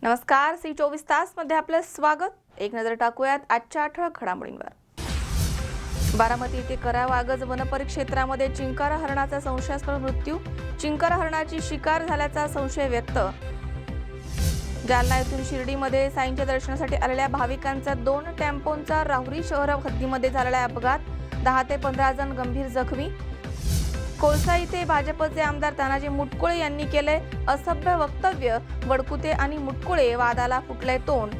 नमस्कार, सी 24 तास मध्ये आपलं स्वागत। एक नजर टाकूयात आजच्या ठळक घडामोडींवर। बारामती येथे करावागज वनपरिक्षेत्रामध्ये चिंकारा हरणाचा संशयास्पद मृत्यू। चिंकारा हरणाची शिकार झाल्याचा संशय व्यक्त। जालना येथून शिर्डीमध्ये साईंच्या दर्शनासाठी आलेल्या भाविकांचा 2 टेम्पोंचा राहुरी शहर हद्दीमध्ये झालेला अपघात। 10 ते 15 जण गंभीर जखमी। कोळसा येथे भाजपचे आमदार तानाजी मुटकुळे यांनी केले असभ्य वक्तव्य। वडकुते आणि मुटकुळे वादाला फुटले तोंड।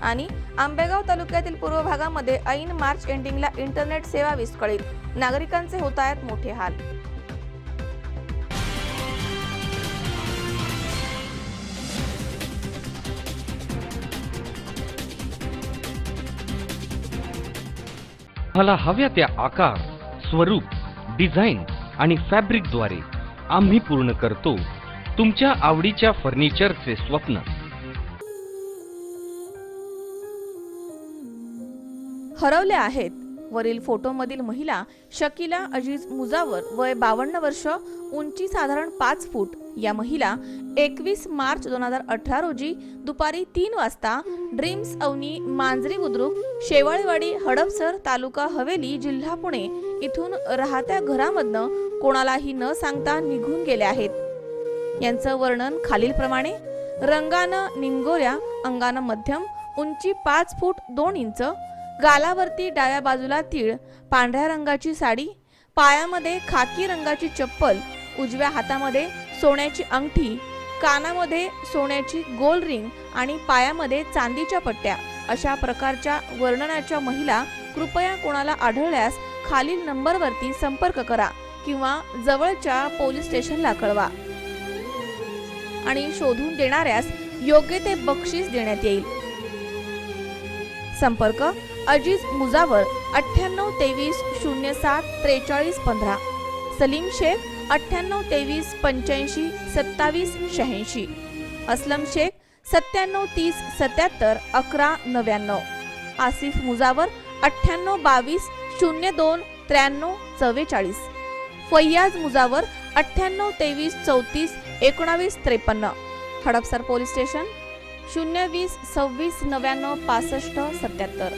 आणि आंबेगाव तालुक्यातील पूर्व भागामध्ये ऐन मार्च एंडिंगला इंटरनेट सेवा विस्कळीत। नागरिकांचे होत आहेत मोठे हाल। मला हव्या त्या आकार, स्वरूप, डिझाईन आणि फॅब्रिकद्वारे आम्ही पूर्ण करतो तुमच्या आवडीच्या फर्निचरचे स्वप्न। हरवल्या आहेत। वरील फोटोमधील महिला शकीला अजीज मुजावर, वय 52 वर्ष, उंची साधारण 5 फूट। या महिला 21 मार्च 2018 रोजी दुपारी 3 वाजता ड्रीम्स अवनी मांजरी बुद्रुक शेवाळेवाडी हडपसर तालुका हवेली जिल्हा पुणे इथून राहत्या घरामधनं कोणालाही न सांगता निघून गेल्या आहेत। यांचं वर्णन खालीलप्रमाणे। रंगानं निमगोऱ्या, अंगानं मध्यम, उंची 5 फूट 2 इंच, गालावरती डाव्या बाजूला तीळ, पांढऱ्या रंगाची साडी, पायामध्ये खाकी रंगाची चप्पल, उजव्या हातामध्ये सोन्याची अंगठी, कानामध्ये सोन्याची गोल रिंग आणि पायामध्ये चांदीच्या पट्ट्या अशा प्रकारच्या वर्णनाच्या महिला कृपया कोणाला आढळल्यास खालील नंबरवरती संपर्क करा किंवा जवळच्या पोलीस स्टेशनला कळवा आणि शोधून देणाऱ्यास योग्य ते बक्षीस देण्यात येईल। संपर्क अजीज मुजावर 98 23 07 43 15, सलीम शेख 98 23 85 27 86, असलम शेख 97 30 77 11 99, आसिफ मुजावर 98 22 02 93 44, फैयाज मुजावर 98 23 34 19 53, हडपसर पोलीस स्टेशन 020 26 99 65 77।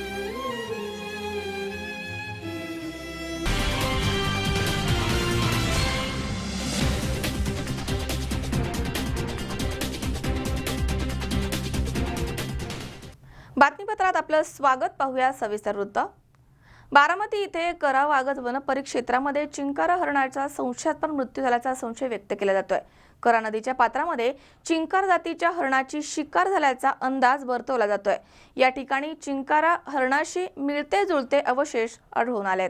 बातमीपत्रात आपलं स्वागत। पाहूया सविस्तर वृत्त। बारामती इथे करावागज वनपरिक्षेत्रामध्ये चिंकारा हरणाचा संशयास्पद मृत्यू झाल्याचा संशय व्यक्त केला जातोय। करा नदीच्या पात्रामध्ये चिंकार जातीच्या हरणाची शिकार झाल्याचा अंदाज वर्तवला जातोय। या ठिकाणी चिंकारा हरणाशी मिळते जुळते अवशेष आढळून आलेत।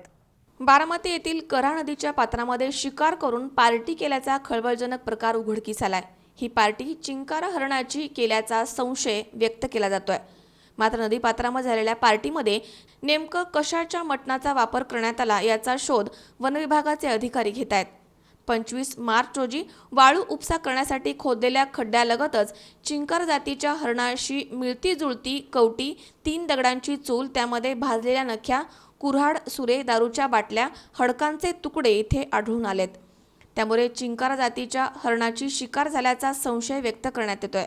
बारामती येथील करा नदीच्या पात्रामध्ये शिकार करून पार्टी केल्याचा खळबळजनक प्रकार उघडकीस आलाय। ही पार्टी चिंकारा हरणाची केल्याचा संशय व्यक्त केला जातोय। मात्र नदीपात्रामध्ये झालेल्या पार्टीमध्ये नेमकं कशाच्या मटणाचा वापर करण्यात आला याचा शोध वनविभागाचे अधिकारी घेत आहेत। 25 मार्च रोजी वाळू उपसा करण्यासाठी खोदलेल्या खड्ड्यालगतच चिंकार जातीच्या हरणाशी मिळती जुळती कवटी, 3 दगडांची चूल, त्यामध्ये भाजलेल्या नख्या, कुऱ्हाड, सुरे, दारूच्या बाटल्या, हडकांचे तुकडे इथे आढळून आलेत। त्यामुळे चिंकारा जातीच्या हरणाची शिकार झाल्याचा संशय व्यक्त करण्यात येतोय।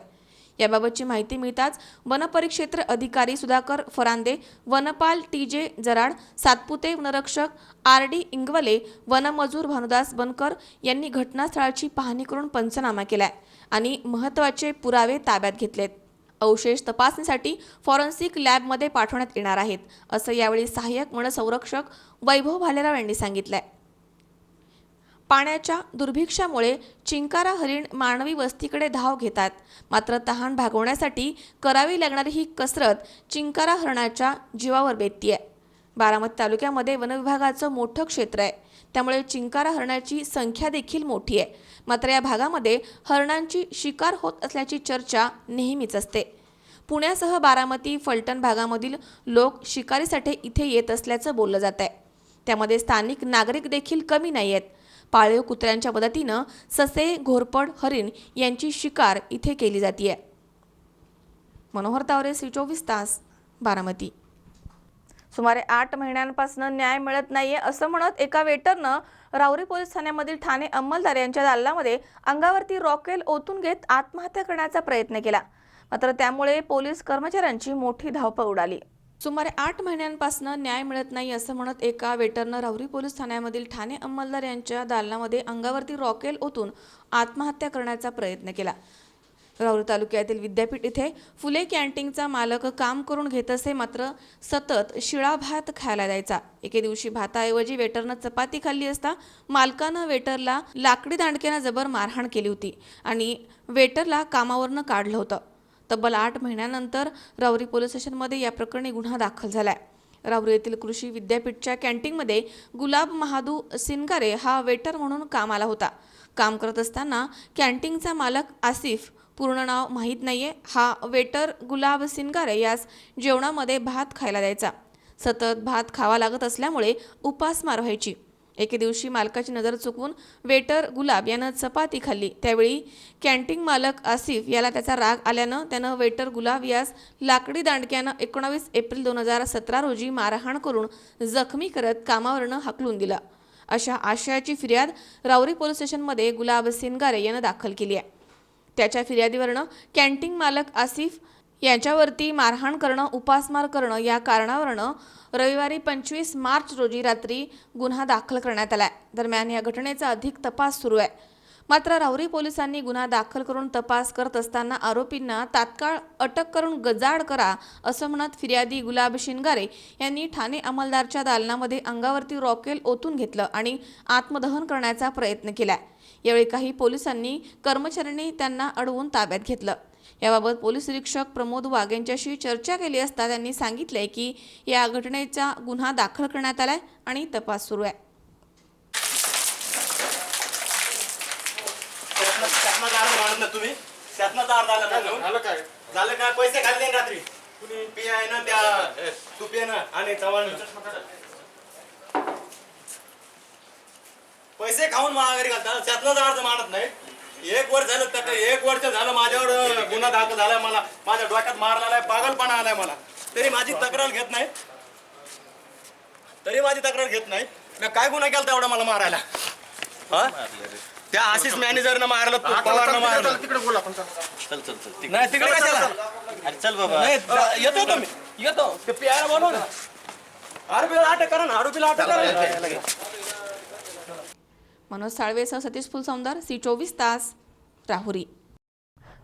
याबाबतची माहिती मिळताच वनपरिक्षेत्र अधिकारी सुधाकर फरांदे, वनपाल TJ जराड, सातपुते वनरक्षक RD इंगवले, वनमजूर भानुदास बनकर यांनी घटनास्थळाची पाहणी करून पंचनामा केलाय आणि महत्त्वाचे पुरावे ताब्यात घेतलेत। अवशेष तपासणीसाठी फॉरेन्सिक लॅबमध्ये पाठवण्यात येणार आहेत, असं यावेळी सहाय्यक वनसंरक्षक वैभव भालेराव यांनी सांगितलंय। पाण्याच्या दुर्भिक्षामुळे चिंकारा हरिण मानवी वस्तीकडे धाव घेतात। मात्र तहान भागवण्यासाठी करावी लागणारी ही कसरत चिंकारा हरणाच्या जीवावर बेततीये। बारामती तालुक्यामध्ये वनविभागाचं मोठं क्षेत्र आहे, त्यामुळे चिंकारा हरणाची संख्या देखील मोठी आहे। मात्र या भागामध्ये हरणांची शिकार होत असल्याची चर्चा नेहमीच असते। पुण्यासह बारामती, फलटण भागामधील लोक शिकारीसाठी इथे येत असल्याचं बोललं जात आहे। त्यामध्ये स्थानिक नागरिक देखील कमी नाही आहेत। पाळीव कुत्र्यांच्या मदतीनं ससे, घोरपड, हरिण यांची शिकार इथे केली जाते। मनोहर तावरे, सी 24 तास, बारामती। सुमारे 8 महिन्यांपासून न्याय मिळत नाहीये असं म्हणत एका वेटरनं राहुरी पोलीस ठाण्यामधील ठाणे अंमलदार यांच्या दालनामध्ये अंगावरती रॉकेल ओतून घेत आत्महत्या करण्याचा प्रयत्न केला. मात्र त्यामुळे पोलीस कर्मचाऱ्यांची मोठी धावपळ उडाली. सुमारे 8 महिन्यांपासून न्याय मिळत नाही असं म्हणत एका वेटरनं राहुरी पोलीस ठाण्यामधील ठाणे अंमलदार यांच्या दालनामध्ये अंगावरती रॉकेल ओतून आत्महत्या करण्याचा प्रयत्न केला. राहुरी तालुक्यातील विद्यापीठ इथे फुले कॅन्टीनचा मालक काम करून घेत असे, मात्र सतत शिळा भात खायला द्यायचा. एके दिवशी भाताऐवजी वेटरनं चपाती खाल्ली असता मालकानं वेटरला लाकडी दांडक्यानं जबर मारहाण केली होती आणि वेटरला कामावरनं काढलं होतं. तब्बल 8 महिन्यानंतर राहुरी पोलीस स्टेशनमध्ये या प्रकरणी गुन्हा दाखल झालाय. राहुरी येथील कृषी विद्यापीठच्या कॅन्टीनमध्ये गुलाब महादू सिनगारे हा वेटर म्हणून कामाला होता. काम करत असताना कॅन्टीनचा मालक आसिफ, पूर्ण नाव माहीत नाहीये, हा वेटर गुलाब सिनगारे यास जेवणामध्ये भात खायला द्यायचा. सतत भात खावा लागत असल्यामुळे उपासमार व्हायची. एके दिवशी मालकाची नजर चुकवून वेटर गुलाब यानं चपाती खाल्ली. त्यावेळी कॅन्टीन मालक आसिफ याला त्याचा राग आल्यानं त्यानं वेटर गुलाब यास लाकडी दांडक्यानं 19 एप्रिल 2017 रोजी मारहाण करून जखमी करत कामावरनं हाकलून दिलं. अशा आशयाची फिर्याद राहुरी पोलीस स्टेशनमध्ये गुलाब सिनगारे यानं दाखल केली आहे. त्याच्या फिर्यादीवरनं कॅन्टीन मालक आसिफ यांच्यावरती मारहाण करणं, उपासमार करणं या कारणावरनं रविवारी 25 मार्च रोजी रात्री गुन्हा दाखल करण्यात आलाय. दरम्यान या घटनेचा अधिक तपास सुरू आहे. मात्र राहुरी पोलिसांनी गुन्हा दाखल करून तपास करत असताना आरोपींना तात्काळ अटक करून गजाआड करा असं म्हणत फिर्यादी गुलाब शिनगारे यांनी ठाणे अंमलदारच्या दालनामध्ये अंगावरती रॉकेल ओतून घेतलं आणि आत्मदहन करण्याचा प्रयत्न केलाय. यावेळी काही पोलिसांनी कर्मचाऱ्यांनी त्यांना अडवून ताब्यात घेतलं. याबाबत पोलीस निरीक्षक प्रमोद वाघ यांच्याशी चर्चा केली असता त्यांनी सांगितले की या घटनेचा गुन्हा दाखल करण्यात आलाय आणि तपास सुरू आहे. तुम्ही शासनाचा अर्ज झालं काय? पैसे खाल्ले रात्री कुणी पी आहे ना, त्या तुपी आहे ना आणि चव्हाण पैसे खाऊन महागारी घालतात. शासनाचा अर्ज मानत नाही. 1 वर्ष झालं, तर 1 वर्ष झालं माझ्यावर गुन्हा दाखल झालाय. मला माझ्या डोक्यात मारलेला आहे, पागलपणा आलाय मला. तरी माझी तक्रार घेत नाही. काय गुन्हा केला तेवढा मला मारायला? हा, त्या आशिष मॅनेजरनं मारलं, पवारनं मारलं. तिकडे बोला आपण. चल नाही, तिकडे कशाला? अरे चल बाबा. येतो तुम्ही, येतो. ते पियाला बोलव ना. आरोपीला अटक करा ना, आरोपीला अटक करा. मनोज साळवेसह सतीश फुलसौंदर, C24 तास, राहुरी.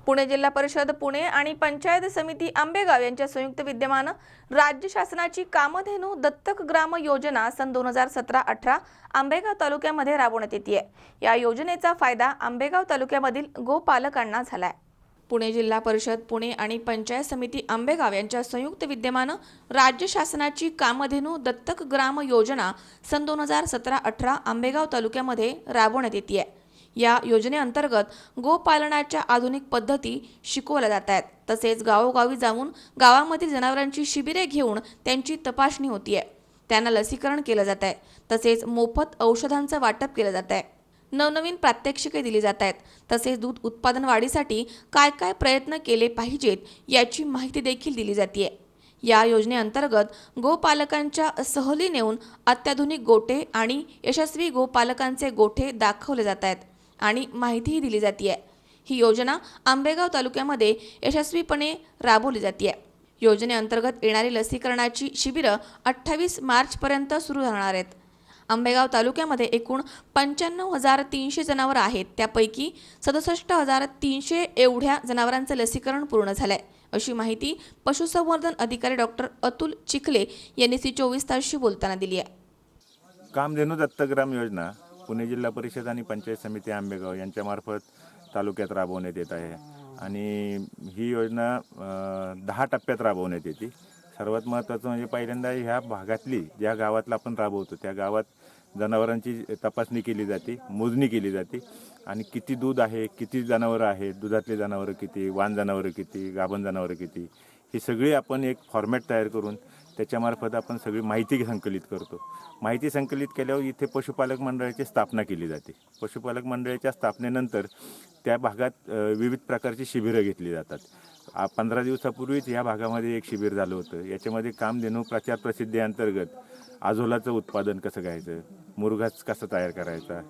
पुणे जिल्हा परिषद पुणे आणि पंचायत समिती आंबेगाव यांच्या संयुक्त विद्यमानं राज्य शासनाची कामधेनू दत्तक ग्राम योजना सन 2017-18 आंबेगाव तालुक्यामध्ये राबवण्यात येते. या योजनेचा फायदा आंबेगाव तालुक्यामधील गोपालकांना झालाय. पुणे जिल्हा परिषद पुणे आणि पंचायत समिती आंबेगाव यांच्या संयुक्त विद्यमानं राज्य शासनाची कामधेनू दत्तक ग्राम योजना सन 2017-18 आंबेगाव तालुक्यामध्ये राबवण्यात येते. या योजनेअंतर्गत गोपालनाच्या आधुनिक पद्धती शिकवल्या जात आहेत. तसेच गावोगावी जाऊन गावामधील जनावरांची शिबिरे घेऊन त्यांची तपासणी होतीये. त्यांना लसीकरण केलं जात आहे. तसेच मोफत औषधांचं वाटप केलं जात आहे. नवनवीन प्रात्यक्षिके दिली जात आहेत. तसेच दूध उत्पादन वाढीसाठी काय काय प्रयत्न केले पाहिजेत याची माहिती देखील दिली जाते. या योजनेअंतर्गत गोपालकांच्या सहली नेऊन अत्याधुनिक गोठे आणि यशस्वी गोपालकांचे गोठे दाखवले जात आहेत आणि माहितीही दिली जाते. ही योजना आंबेगाव तालुक्यामध्ये यशस्वीपणे राबवली जाते. योजनेअंतर्गत येणारी लसीकरणाची शिबिरं 28 मार्चपर्यंत सुरू राहणार आहेत. आंबेगाव तालुक्यामध्ये एकूण 95,300 जनावरं आहेत. त्यापैकी 67,300 एवढ्या जनावरांचं लसीकरण पूर्ण झालंय, अशी माहिती पशुसंवर्धन अधिकारी डॉक्टर अतुल चिखले यांनी C24 तासशी बोलताना दिली आहे. कामधेनू दत्तग्राम योजना पुणे जिल्हा परिषद आणि पंचायत समिती आंबेगाव यांच्यामार्फत तालुक्यात राबवण्यात येत आहे आणि ही योजना 10 टप्प्यात राबवण्यात येते. सर्वात महत्त्वाचं म्हणजे पहिल्यांदा ह्या भागातली ज्या गावातला आपण राबवतो त्या गावात जनावरांची तपासणी केली जाते, मोजणी केली जाते आणि किती दूध आहे, किती जनावरं आहेत, दुधातले जनावरं किती, वान जनावरं किती, गाभण जनावरं किती, ही सगळी आपण एक फॉर्मॅट तयार करून त्याच्यामार्फत आपण सगळी माहिती संकलित करतो. माहिती संकलित केल्यावर इथे पशुपालक मंडळाची स्थापना केली जाते. पशुपालक मंडळाच्या स्थापनेनंतर त्या भागात विविध प्रकारची शिबिरं घेतली जातात. 15 दिवसापूर्वीच या भागामध्ये एक शिबिर झालं होतं. याच्यामध्ये कामधेनू प्रचार प्रसिद्धी अंतर्गत आझोलाचं उत्पादन कसं घ्यायचं, मुरघास कसा तयार करायचा,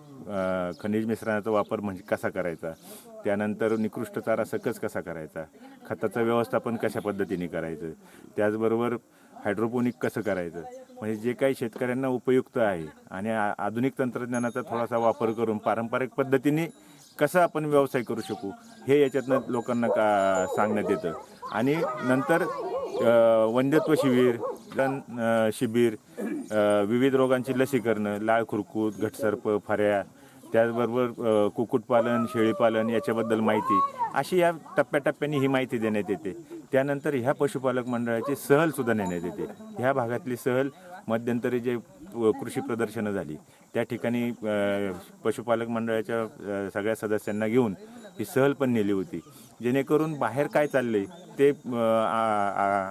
खनिज मिश्रणाचा वापर म्हणजे कसा करायचा, त्यानंतर निकृष्ट चारा सकस कसा करायचा, खताचं व्यवस्थापन कशा पद्धतीने करायचं, त्याचबरोबर हायड्रोपोनिक कसं करायचं, म्हणजे जे काही शेतकऱ्यांना उपयुक्त आहे आणि आधुनिक तंत्रज्ञानाचा थोडासा वापर करून पारंपरिक पद्धतीने कसं आपण व्यवसाय करू शकू हे याच्यातनं लोकांना सांगण्यात येतं. आणि नंतर वंध्यत्व शिबिर, शिबिर, विविध रोगांची लसीकरणं, लाळ खुरकूत, घटसर्प, फऱ्या, त्याचबरोबर कुक्कुटपालन, शेळीपालन याच्याबद्दल माहिती, अशी या टप्प्याटप्प्याने ही माहिती देण्यात येते. त्यानंतर ह्या पशुपालक मंडळाची सहलसुद्धा नेण्यात येते. ह्या भागातली सहल मध्यंतरी जे कृषी प्रदर्शनं झाली त्या ठिकाणी पशुपालक मंडळाच्या सगळ्या सदस्यांना घेऊन ही सहल पण नेली होती, जेणेकरून बाहेर काय चाललंय ते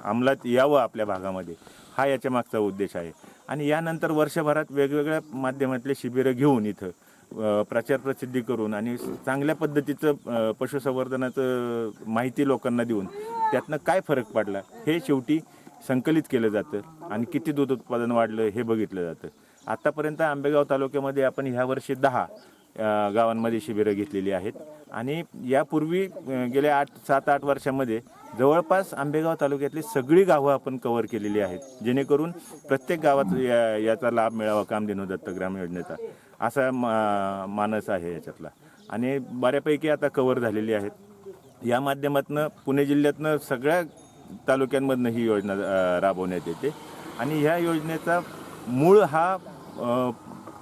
अंमलात यावं आपल्या भागामध्ये, हा याच्या मागचा उद्देश आहे. आणि यानंतर वर्षभरात वेगवेगळ्या माध्यमातले शिबिरं घेऊन इथं प्रचार प्रसिद्धी करून आणि चांगल्या पद्धतीचं पशुसंवर्धनाचं माहिती लोकांना देऊन त्यातनं काय फरक पडला हे शेवटी संकलित केलं जातं आणि किती दूध उत्पादन वाढलं हे बघितलं जातं. आत्तापर्यंत आंबेगाव तालुक्यामध्ये आपण ह्या वर्षी 10 गावांमध्ये शिबिरं घेतलेली आहेत आणि यापूर्वी गेल्या 7-8 वर्षामध्ये जवळपास आंबेगाव तालुक्यातली सगळी गावं आपण कव्हर केलेली आहेत, जेणेकरून प्रत्येक गावात याचा लाभ मिळावा कामधेनू दत्तक योजनेचा, असा मानस आहे याच्यातला. आणि बऱ्यापैकी आता कव्हर झालेली आहेत. या माध्यमातून पुणे जिल्ह्यातनं सगळ्या तालुक्यांमधनं ही योजना राबवण्यात येते आणि ह्या योजनेचा मूळ हा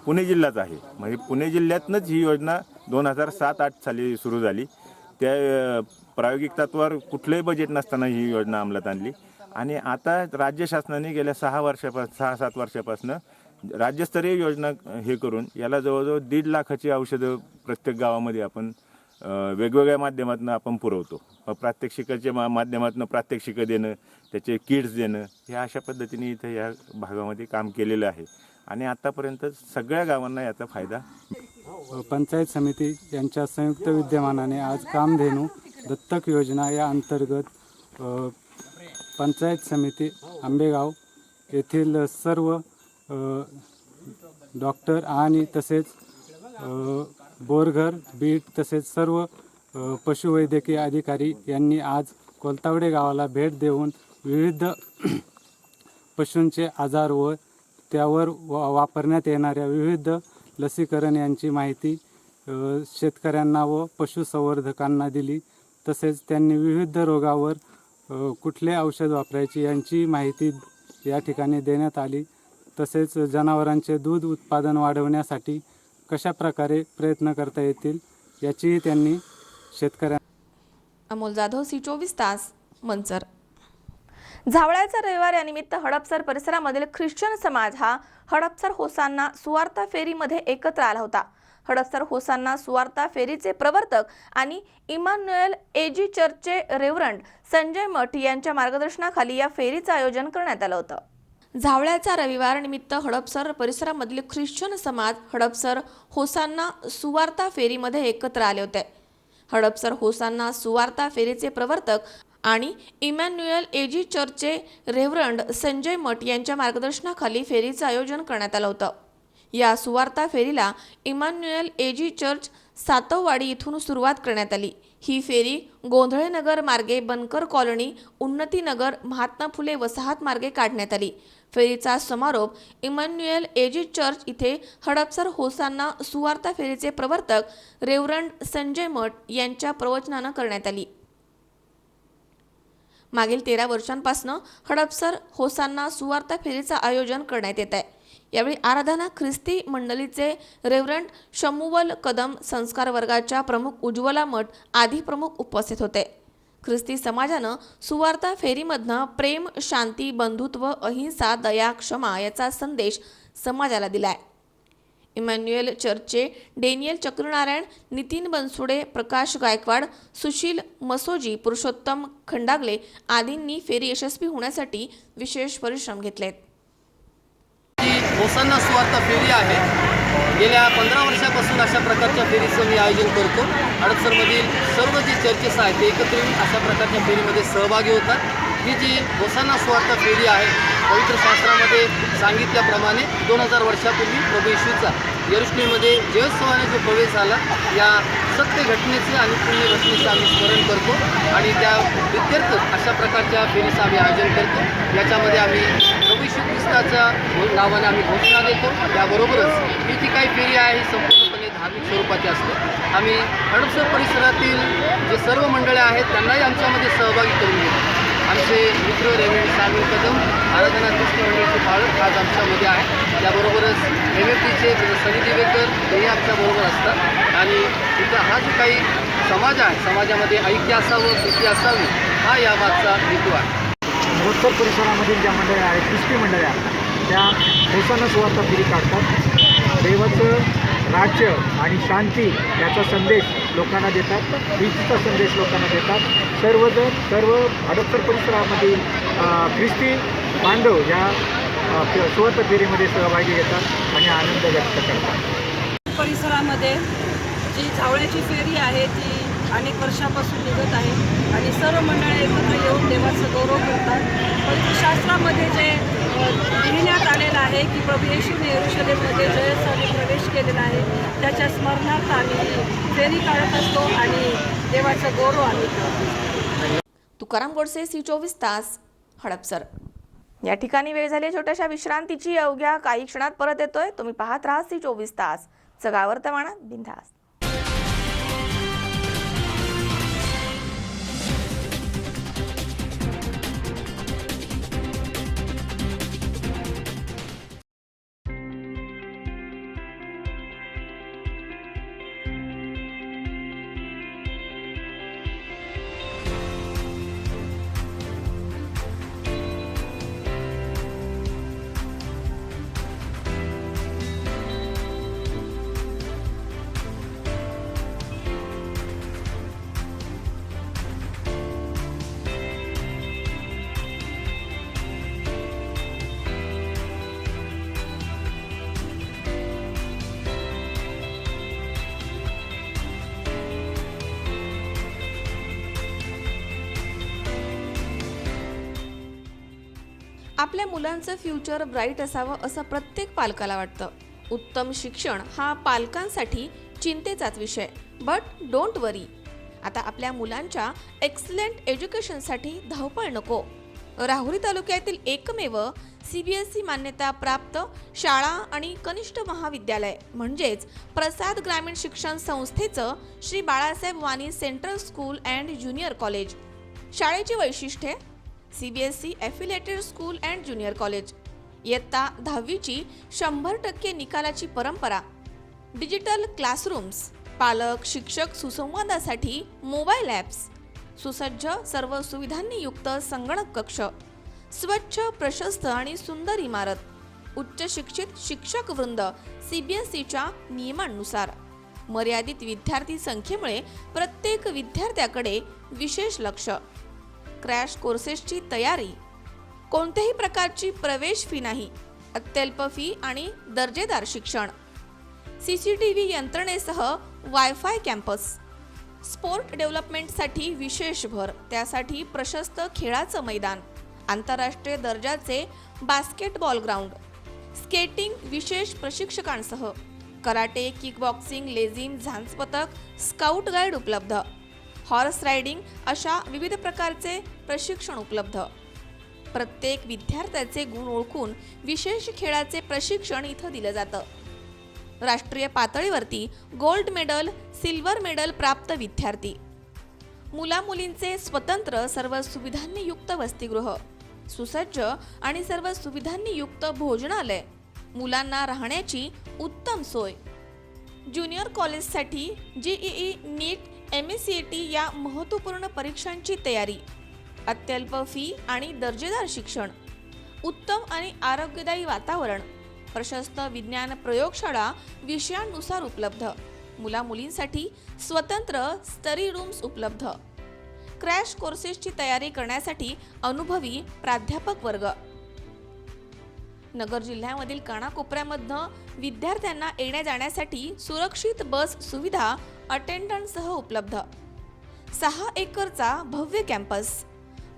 पुणे जिल्हाच आहे. म्हणजे पुणे जिल्ह्यातनंच ही योजना 2007-8 साली सुरू झाली. त्या प्रायोगिक तत्वावर कुठलंही बजेट नसताना ही योजना अंमलात आणली आणि आता राज्य शासनाने गेल्या 6-7 वर्षापासून राज्यस्तरीय योजना हे करून याला जवळजवळ 1.5 लाखाची औषधं प्रत्येक गावामध्ये आपण वेगवेगळ्या माध्यमातून आपण पुरवतो. प्रात्यक्षिकाच्या माध्यमातून प्रात्यक्षिकं देणं, त्याचे किट्स देणं, हे अशा पद्धतीने इथं या भागामध्ये काम केलेलं आहे आणि आतापर्यंत सगळ्या गावांना याचा फायदा. पंचायत समिती यांच्या संयुक्त विद्यमानाने आज कामधेनू दत्तक योजना या अंतर्गत पंचायत समिती आंबेगाव येथील सर्व डॉक्टर आणि तसेच बोरघर, बीट तसेच सर्व पशुवैद्यकीय अधिकारी यांनी आज कोलतावडे गावाला भेट देऊन विविध पशूंचे आजार व त्यावर वापरण्यात येणाऱ्या विविध लसीकरण यांची माहिती शेतकऱ्यांना व पशुसंवर्धकांना दिली. तसेच त्यांनी विविध रोगावर कुठले औषध वापरायची यांची माहिती या ठिकाणी देण्यात आली. तसेच जनावरांचे दूध उत्पादन वाढवण्यासाठी कशा प्रकारे प्रयत्न करता येतील याचीही त्यांनी शेतकऱ्यांना. अमोल जाधव, C24 तास, मंचर. झावळ्याचा रविवार या निमित्त हडपसर परिसरामधील ख्रिश्चन समाज हा हडपसर होसांना सुवार्ता फेरीमध्ये एकत्र आला होता. हडपसर होसांना सुवार्ता फेरीचे प्रवर्तक आणि इमान्युएल एजी चर्चचे रेव्हरंड संजय मठ यांच्या मार्गदर्शनाखाली या फेरीचं आयोजन करण्यात आलं होतं. झावळ्याचा रविवार निमित्त हडपसर परिसरामधील ख्रिश्चन समाज हडपसर होसांना सुवार्ता फेरीमध्ये एकत्र आले होते. हडपसर होसांना सुवार्ता फेरीचे प्रवर्तक आणि इमॅन्युएल एजी चर्चचे रेव्हरंड संजय मठ यांच्या मार्गदर्शनाखाली फेरीचं आयोजन करण्यात आलं होतं. या सुवार्ता फेरीला इमॅन्युएल एजी चर्च सातववाडी इथून सुरुवात करण्यात आली. ही फेरी गोंधळेनगर मार्गे बनकर कॉलनी, उन्नतीनगर, महात्मा फुले वसाहत मार्गे काढण्यात आली. फेरीचा समारोप इमॅन्युएल एजी चर्च इथे हडपसर होसांना सुवार्ता फेरीचे प्रवर्तक रेव्हरंड संजय मठ यांच्या प्रवचनानं करण्यात आली. मागील 13 वर्षांपासून हडपसर होसांना सुवार्ता फेरीचं आयोजन करण्यात येत आहे. यावेळी आराधना ख्रिस्ती मंडळीचे रेव्हरंड शमुवल कदम, संस्कार वर्गाच्या प्रमुख उज्ज्वला मठ आदी प्रमुख उपस्थित होते. ख्रिस्ती समाजानं सुवार्ता फेरीमधनं प्रेम, शांती, बंधुत्व, अहिंसा, दया, क्षमा याचा संदेश समाजाला दिलाय. इमॅन्युएल चर्चचे डेनियल चक्रनारायण, नितीन बनसोडे, प्रकाश गायकवाड, सुशील मसोजी, पुरुषोत्तम खंडागले आदींनी फेरी यशस्वी होण्यासाठी विशेष परिश्रम घेतलेत. होसांना स्वार्थ फेरी आहे. गेल्या 15 वर्षापासून अशा प्रकारच्या फेरीचं मी आयोजन करतो. हडपसरमधील सर्व जे चर्चेस आहेत ते एकत्र येऊन अशा प्रकारच्या फेरीमध्ये सहभागी होतात. ही जी होसांना स्वार्थ फेरी आहे, पवित्र शास्त्रामध्ये सांगितल्याप्रमाणे 2000 वर्षापूर्वी प्रभू येशूचा यरुशलेममध्ये जयोत्सवाने जो प्रवेश झाला, या सत्य घटनेचं आणि पुण्य घटनेचं आम्ही स्मरण करतो आणि त्या प्रित्यर्थ अशा प्रकारच्या फेरीचं आम्ही आयोजन करतो. याच्यामध्ये आम्ही प्रभू येशू ख्रिस्ताच्या नावाने आम्ही घोषणा देतो. त्याबरोबरच ही जी काही फेरी आहे ही संपूर्णपणे धार्मिक स्वरूपाची असते. आम्ही हडपसर परिसरातील जे सर्व मंडळे आहेत त्यांनाही आमच्यामध्ये सहभागी करून घेतो. आमचे मित्र रेव्हरंड सामील कदम आराधना दृष्टी मंडळाचे पालक आज आमच्यामध्ये आहे. त्याबरोबरच MFTचे सनी दिवेकर हेही आमच्याबरोबर असतात आणि इथं हा जो काही समाज आहे, समाजामध्ये ऐक्य असावं, प्रीती असावी, हा यामागचा हेतू आहे. हडपसर परिसरामधील ज्या मंडळी आहेत, ख्रिस्ती मंडळी आहेत, त्या होसांना सुवार्ता फेरी काढतात. देवाचं राज्य आणि शांती याचा संदेश लोकांना देतात, प्रीतीचा संदेश लोकांना देतात. सर्व हडपसर परिसरामधील ख्रिस्ती बांधव या सुवार्ता फेरीमध्ये सहभागी घेतात आणि आनंद व्यक्त करतात. परिसरामध्ये जी झावळ्याची फेरी आहे ती अनेक वर्षापासून निघत आहे आणि सर्व मंडळे एकत्र येऊन देवाचा गौरव करतात. पवित्र शास्त्रामध्ये जे लिहिण्यात आलेलं आहे की प्रभू येशूने यरुशलेममध्ये जयोत्सवाने प्रवेश केलेला आहे, त्याच्या स्मरणार्थ आम्ही फेरी काढत असतो आणि देवाचा गौरव आम्ही करतो. तुकाराम गोडसे, C24 तास, हडपसर. या ठिकाणी वेळ झाली छोट्याशा विश्रांतीची. अवघ्या काही क्षणात परत येतोय. तुम्ही पाहत राहा C24 तास, सगळा वर्तमानात बिनधास्त. आपल्या मुलांचं फ्युचर ब्राईट असावं असं प्रत्येक पालकाला वाटतं. उत्तम शिक्षण हा पालकांसाठी चिंतेचाच विषय. बट डोंट वरी, आता आपल्या मुलांच्या एक्सलंट एज्युकेशनसाठी धावपळ नको. राहुरी तालुक्यातील एकमेव CBSE मान्यता प्राप्त शाळा आणि कनिष्ठ महाविद्यालय म्हणजेच प्रसाद ग्रामीण शिक्षण संस्थेचं Shri Balasaheb Wani central school and junior college. शाळेची वैशिष्ट्ये: CBSE affiliated school and junior college. इयत्ता 10वीची 100% निकालाची परंपरा. डिजिटल क्लासरूम्स, पालक शिक्षक सुसंवादासाठी मोबाईल ॲप्स, सुसज्ज सर्व सुविधांनी युक्त संगणक कक्ष, स्वच्छ प्रशस्त आणि सुंदर इमारत, उच्च शिक्षित शिक्षक वृंद CBSEच्या नियमांनुसार. मर्यादित विद्यार्थी संख्येमुळे प्रत्येक विद्यार्थ्याकडे विशेष लक्ष. क्रॅश कोर्सेसची तयारी. कोणत्याही प्रकारची प्रवेश फी नाही. अत्यल्प फी आणि दर्जेदार शिक्षण. CCTV यंत्रणेसह वायफाय कॅम्पस. स्पोर्ट डेव्हलपमेंटसाठी विशेष भर. त्यासाठी प्रशस्त खेळाचं मैदान. आंतरराष्ट्रीय दर्जाचे बास्केटबॉल ग्राउंड. स्केटिंग विशेष प्रशिक्षकांसह. कराटे, किकबॉक्सिंग, लेझिम, झांजपथक, स्काउट गाईड उपलब्ध. हॉर्स रायडिंग अशा विविध प्रकारचे प्रशिक्षण उपलब्ध. प्रत्येक विद्यार्थ्याचे गुण ओळखून विशेष खेळाचे प्रशिक्षण इथं दिलं जातं. राष्ट्रीय पातळीवरती गोल्ड मेडल, सिल्वर मेडल प्राप्त विद्यार्थी. मुलामुलींचे स्वतंत्र सर्व सुविधांनी युक्त वसतिगृह. सुसज्ज आणि सर्व सुविधांनी युक्त भोजनालय. मुलांना राहण्याची उत्तम सोय. ज्युनियर कॉलेजसाठी JEE, नीट, MSCET या महत्त्वपूर्ण परीक्षांची तयारी. अत्यल्प फी आणि दर्जेदार शिक्षण. उत्तम आणि आरोग्यदायी वातावरण. प्रशस्त विज्ञान प्रयोगशाळा विषयांनुसार उपलब्ध. मुलामुलींसाठी स्वतंत्र स्टडी रूम्स उपलब्ध. क्रॅश कोर्सेसची तयारी करण्यासाठी अनुभवी प्राध्यापक वर्ग. नगर जिल्ह्यामधील कानाकोपऱ्यामधनं विद्यार्थ्यांना येण्या जाण्यासाठी सुरक्षित बस सुविधा अटेंडंटसह उपलब्ध, 6 एकरचा भव्य कॅम्पस,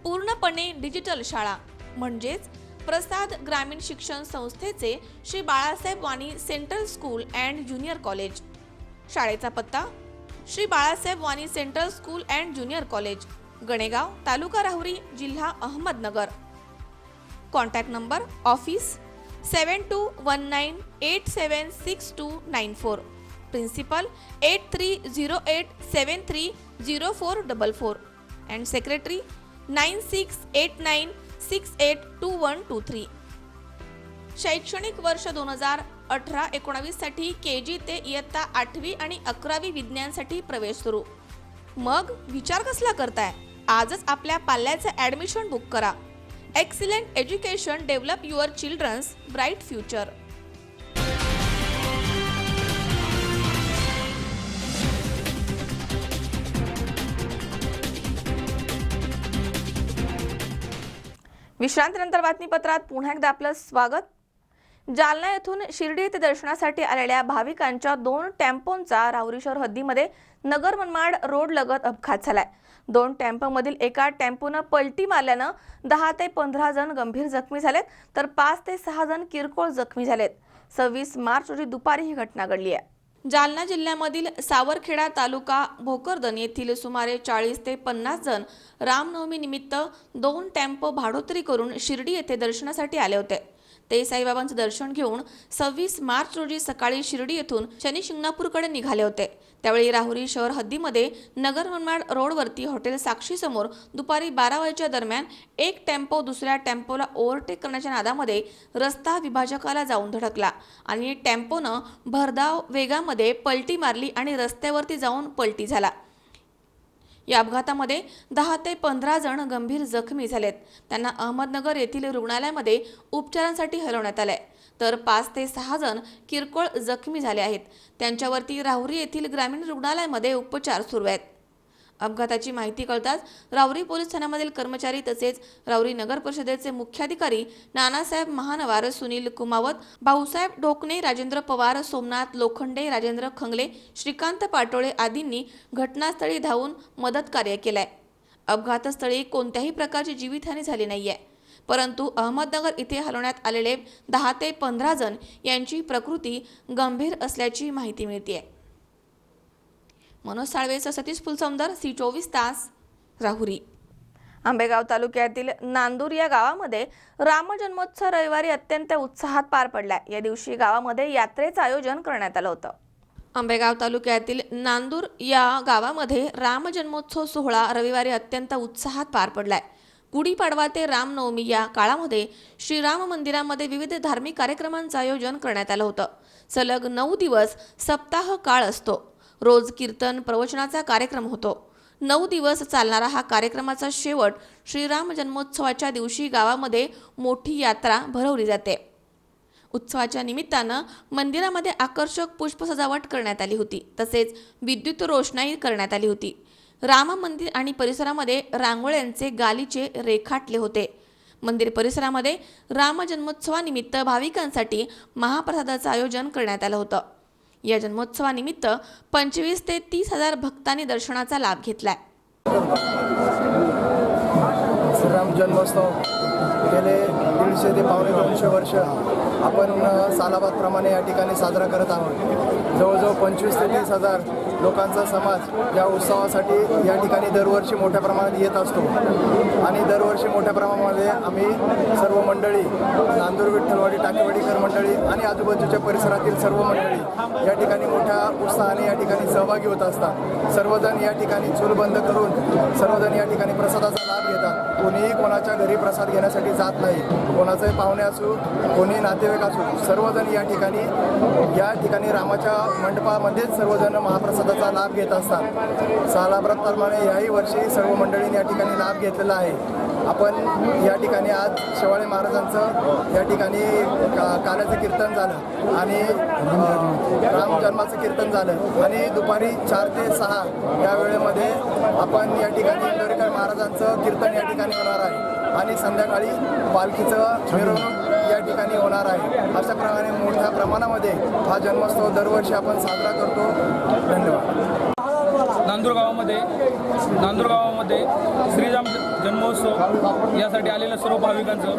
पूर्णपणे डिजिटल शाळा म्हणजेच प्रसाद ग्रामीण शिक्षण संस्थेचे Shri Balasaheb Wani central school and junior college. शाळेचा पत्ता Shri Balasaheb Wani central school and junior college, Ganegaon, taluka Rahuri, जिल्हा Ahmednagar. Contact number office 7219876294, principal 8308730444 and secretary 9689682123. शैक्षणिक वर्ष 2018-19 साठी KG ते इयत्ता 8वी आणि 11वी विज्ञानसाठी प्रवेश सुरू. मग विचार कसला करताय? आजच आपल्या पाल्याचं ॲडमिशन बुक करा. Excellent education develop your children's bright future. विश्रांतीनंतर बातमीपत्रात पुन्हा एकदा आपलं स्वागत. जालना येथून शिर्डी येथे दर्शनासाठी आलेल्या भाविकांच्या 2 टेम्पोंचा राहुरी शहर हद्दीमध्ये नगर मनमाड रोड लगत अपघात झालाय. 2 टेम्पोमधील एका टेम्पोनं पलटी मारल्यानं 10 ते 15 जण गंभीर जखमी झालेत, तर 5 ते 6 जण किरकोळ जखमी झालेत. 26 मार्च रोजी दुपारी ही घटना घडली आहे. जालना जिल्ह्यामधील सावरखेडा तालुका भोकरदन येथील सुमारे 40 ते 50 जण रामनवमी निमित्त 2 टेम्पो भाडोत्री करून शिर्डी येथे दर्शनासाठी आले होते. ते साईबाबांचं दर्शन घेऊन 26 मार्च रोजी सकाळी शिर्डी येथून शनी शिंगणापूरकडे निघाले होते. त्यावेळी राहुरी शहर हद्दीमध्ये नगर मनमाड रोडवरती हॉटेल साक्षी समोर दुपारी 12 वाजेच्या दरम्यान एक टेम्पो दुसऱ्या टेम्पोला ओव्हरटेक करण्याच्या नादामध्ये रस्ता विभाजकाला जाऊन धडकला आणि टेम्पोनं भरधाव वेगामध्ये पलटी मारली आणि रस्त्यावरती जाऊन पलटी झाला. या अपघातामध्ये 10 ते 15 जण गंभीर जखमी झालेत. त्यांना अहमदनगर येथील रुग्णालयामध्ये उपचारांसाठी हलवण्यात आले, तर 5 ते 6 जण किरकोळ जखमी झाले आहेत. त्यांच्यावरती राहुरी येथील ग्रामीण रुग्णालयामध्ये उपचार सुरू आहेत. अपघाताची माहिती कळताच राहुरी पोलीस ठाण्यामधील कर्मचारी तसेच राहुरी नगर परिषदेचे मुख्याधिकारी नानासाहेब महानवार, सुनील कुमावत, भाऊसाहेब ढोकणे, राजेंद्र पवार, सोमनाथ लोखंडे, राजेंद्र खंगले, श्रीकांत पाटोळे आदींनी घटनास्थळी धावून मदत कार्य केलंय. अपघातस्थळी कोणत्याही प्रकारची जीवितहानी झाली नाहीये, परंतु अहमदनगर इथे हलवण्यात आलेले 10 ते 15 जण यांची प्रकृती गंभीर असल्याची माहिती मिळते. मनोज साळवेसह सतीश फुलसौंदर, C24 तास, राहुरी. आंबेगाव तालुक्यातील नांदूर या गावामध्ये रामजन्मोत्सव रविवारी अत्यंत उत्साहात पार पडला. या दिवशी गावामध्ये यात्रेचं आयोजन करण्यात आलं होतं. आंबेगाव तालुक्यातील नांदूर या गावामध्ये रामजन्मोत्सव सोहळा रविवारी अत्यंत उत्साहात पार पडलाय. गुढीपाडवा ते रामनवमी या काळामध्ये श्रीराम मंदिरामध्ये विविध धार्मिक कार्यक्रमांचं आयोजन करण्यात आलं होतं. सलग 9 दिवस सप्ताह काळ असतो. रोज कीर्तन प्रवचनाचा कार्यक्रम होतो. 9 दिवस चालणारा हा कार्यक्रमाचा शेवट श्रीराम जन्मोत्सवाच्या दिवशी गावामध्ये मोठी यात्रा भरवली जाते. उत्सवाच्या निमित्तानं मंदिरामध्ये आकर्षक पुष्प सजावट करण्यात आली होती, तसेच विद्युत रोषणाई करण्यात आली होती. राम मंदिर आणि परिसरामध्ये रांगोळ्यांचे गालिचे रेखाटले होते. मंदिर परिसरामध्ये राम जन्मोत्सवानिमित्त भाविकांसाठी महाप्रसादाचं आयोजन करण्यात आलं होतं. या जन्मोत्सवानिमित्त 25 ते 30 हजार भक्तांनी दर्शनाचा लाभ घेतलाय. श्रीराम जन्मोत्सव गेले 150 ते 250 वर्ष आपण सालाबादप्रमाणे या ठिकाणी साजरा करत आहोत. जवळजवळ 25 ते 30 हजार लोकांचा समाज या उत्सवासाठी या ठिकाणी दरवर्षी मोठ्या प्रमाणात येत असतो आणि दरवर्षी मोठ्या प्रमाणामध्ये आम्ही सर्व मंडळी, नांदूर विठ्ठलवाडी टाकेवाडीकर मंडळी आणि आजूबाजूच्या परिसरातील सर्व मंडळी या ठिकाणी मोठ्या उत्साहाने या ठिकाणी सहभागी होत असतात. सर्वजण या ठिकाणी चूल बंद करून सर्वजण या ठिकाणी प्रसादाचा लाभ घेतात. कोणीही कोणाच्या घरी प्रसाद घेण्यासाठी जात नाही. कोणाचे पाहुणे असू, कोणी नातेवाईक असू, सर्वजण या ठिकाणी रामाच्या मंडपामध्येच सर्वजण महाप्रसादाचा लाभ घेत असतात. सालाप्रमाणे याही वर्षी सर्व मंडळींनी या ठिकाणी लाभ घेतलेला आहे. आपण या ठिकाणी आज शेवाळे महाराजांचं या ठिकाणी काल्याचं कीर्तन झालं आणि राम जन्माचं कीर्तन झालं आणि दुपारी 4 ते 6 या वेळेमध्ये आपण या ठिकाणी महाराजांचं कीर्तन या ठिकाणी होणार आहे आणि संध्याकाळी पालखीचं मिरवणूक या ठिकाणी होणार आहे. अशा प्रकारे मोठ्या प्रमाणामध्ये हा जन्मोत्सव दरवर्षी आपण साजरा करतो. धन्यवाद. नांदूर गावामध्ये श्रीराम जन्मोत्सव यासाठी आलेल्या सर्व भाविकांचं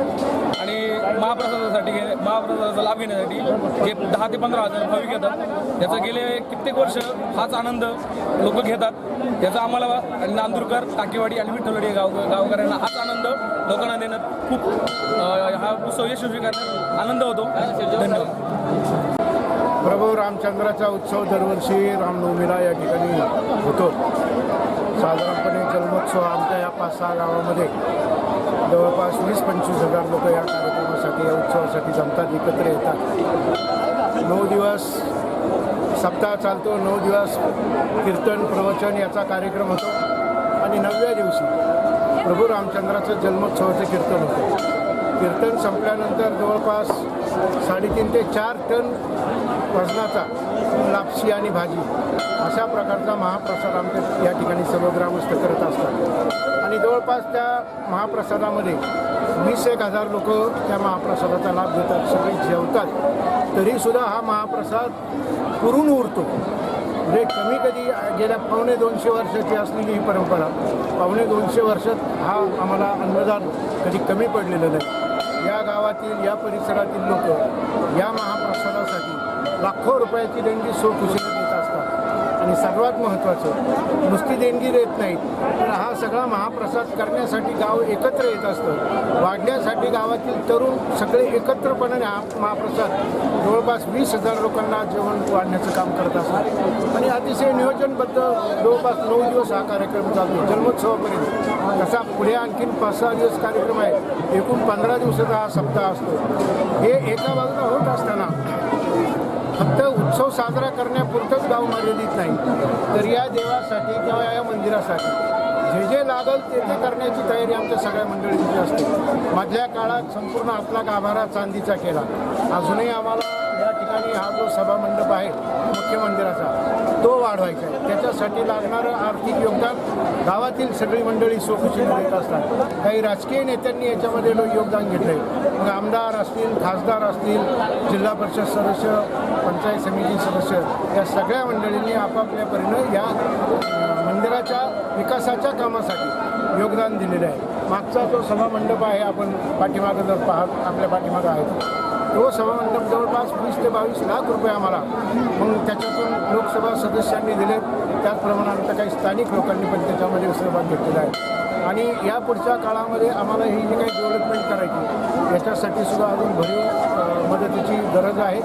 आणि महाप्रसादाचा लाभ घेण्यासाठी जे 10 ते 15 हजार भाविक येतात. याचा गेले कित्येक वर्ष हाच आनंद लोक घेतात. याचा आम्हाला नांदूरकर, टाकेवाडी आणि विठ्ठलवाडी गावकऱ्यांना हाच आनंद लोकांना देण्यात खूप हा उत्सव यशस्वी करण्यात आनंद होतो. धन्यवाद. प्रभू रामचंद्राचा उत्सव दरवर्षी रामनवमीला या ठिकाणी होतो. साधारणपणे जन्मोत्सव आमच्या या 5-6 गावामध्ये जवळपास 20-25 हजार लोक या कार्यक्रमासाठी, या उत्सवासाठी जमतात, एकत्र येतात. 9 दिवस सप्ताह चालतो. 9 दिवस कीर्तन, प्रवचन याचा कार्यक्रम होतो आणि 9व्या दिवशी प्रभू रामचंद्राचं जन्मोत्सवाचं कीर्तन होतं. कीर्तन संपल्यानंतर जवळपास 3.5 ते 4 टन वजनाचा लापशी आणि भाजी अशा प्रकारचा महाप्रसाद आमच्या या ठिकाणी सर्व ग्रामस्थ करत असतात. आणि जवळपास त्या महाप्रसादामध्ये 20-1 हजार लोक त्या महाप्रसादाचा लाभ घेतात. सगळे जेवतात. तरीसुद्धा हा महाप्रसाद पुरून उरतो. म्हणजे कमी कधी गेल्या 250 वर्षाची असलेली ही परंपरा 250 वर्षात हा आम्हाला अन्नदान कधी कमी पडलेलं नाही. या गावातील, या परिसरातील लोक या महाप्रसादासाठी लाखो रुपयाची देणगी स्वखुशीने देत असतात. आणि सर्वात महत्त्वाचं, नुसती देणगी देत नाहीत, तर हा सगळा महाप्रसाद करण्यासाठी गाव एकत्र येत असतं. वाढण्यासाठी गावातील तरुण सगळे एकत्रपणाने हा महाप्रसाद जवळपास 20,000 लोकांना जेवण वाढण्याचं काम करत असतात. आणि अतिशय नियोजनबद्ध जवळपास 9 दिवस हा कार्यक्रम चालतो जन्मोत्सवापर्यंत. तसा पुढे आणखीन 5-6 दिवस कार्यक्रम आहे. एकूण 15 दिवसाचा हा सप्ताह असतो. हे एका बाजूला होत असताना फक्त उत्सव साजरा करण्यापुरतंच गाव मर्यादित नाही, तर या देवासाठी किंवा या मंदिरासाठी जे लागल ते करण्याची तयारी आमच्या सगळ्या मंडळींची असते. मधल्या काळात संपूर्ण आपला गाभारा चांदीचा केला. अजूनही आम्हाला या ठिकाणी हा जो सभामंडप आहे मुख्य मंदिराचा, तो वाढवायचा आहे. त्याच्यासाठी लागणारं आर्थिक योगदान गावातील सगळी मंडळी स्वखुशीने देत असतात. काही राजकीय नेत्यांनी याच्यामध्ये योगदान घेतलं आहे. मग आमदार असतील, खासदार असतील, जिल्हा परिषद सदस्य, पंचायत समिती सदस्य, या सगळ्या मंडळींनी आपापल्या परीनं या मंदिराच्या विकासाच्या कामासाठी योगदान दिलेलं आहे. मागचा जो सभामंडप आहे, आपण पाठीमागं जर आपल्या पाठीमागं आहे तो सभामंडप जवळपास 20 ते 22 लाख रुपये आम्हाला मग त्याच्यातून लोकसभा सदस्यांनी दिले. त्याचप्रमाणे आमच्या काही स्थानिक लोकांनी पण त्याच्यामध्ये सहभाग घेतलेला आहे. आणि या पुढच्या काळामध्ये आम्हाला ही जी काही डेव्हलपमेंट करायची याच्यासाठी सुद्धा अजून भरीव मदतीची गरज आहे.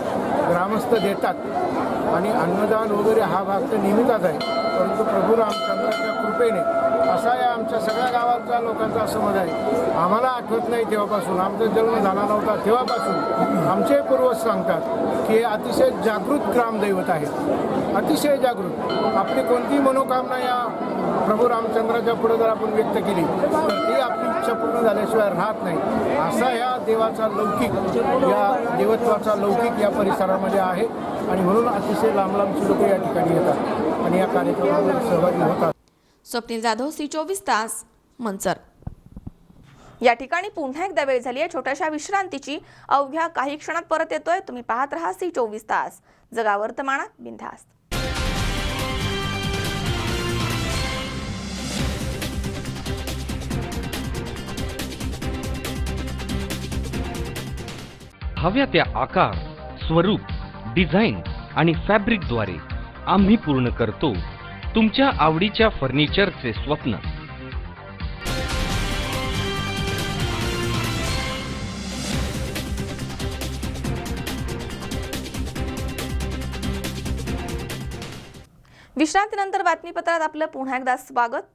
ग्रामस्थ देतात आणि अन्नदान वगैरे हा भाग तर नेहमीचाच आहे, परंतु प्रभू रामचंद्राच्या कृपेने असा या आमच्या सगळ्या गावाच्या लोकांचा असं मत आहे. आम्हाला आठवत नाही तेव्हापासून, आमचा जन्म झाला नव्हता तेव्हापासून आमचे पूर्वज सांगतात की अतिशय जागृत ग्रामदैवत आहे. अतिशय जागृत. आपली कोणतीही मनोकामना या प्रभू रामचंद्राच्या पुढे जर आपण व्यक्त केली तर ती आपली इच्छा पूर्ण झाल्याशिवाय राहत नाही. असा या देवाचा लौकिक, या देवत्वाचा लौकिक या परिसरामध्ये आहे. आणि म्हणून अतिशय लांब लांबची लोक या ठिकाणी येतात आणि या कार्यक्रमामध्ये सहभागी होतात. स्वप्नील जाधव, C24 तास, मंचर. या ठिकाणी पुन्हा एकदा वेळ झाली आहे छोट्याशा विश्रांतीची. अवघ्या काही क्षणात परत येतोय. तुम्ही पाहत राहा C24 तास, जगा वर्तमानात बिनधास्त. हव्या त्या आकार, स्वरूप, डिझाईन आणि फॅब्रिकद्वारे आम्ही पूर्ण करतो तुमच्या आवडीच्या फर्निचरचे स्वप्न. विश्रांतीनंतर बातमीपत्रात आपलं पुन्हा एकदा स्वागत.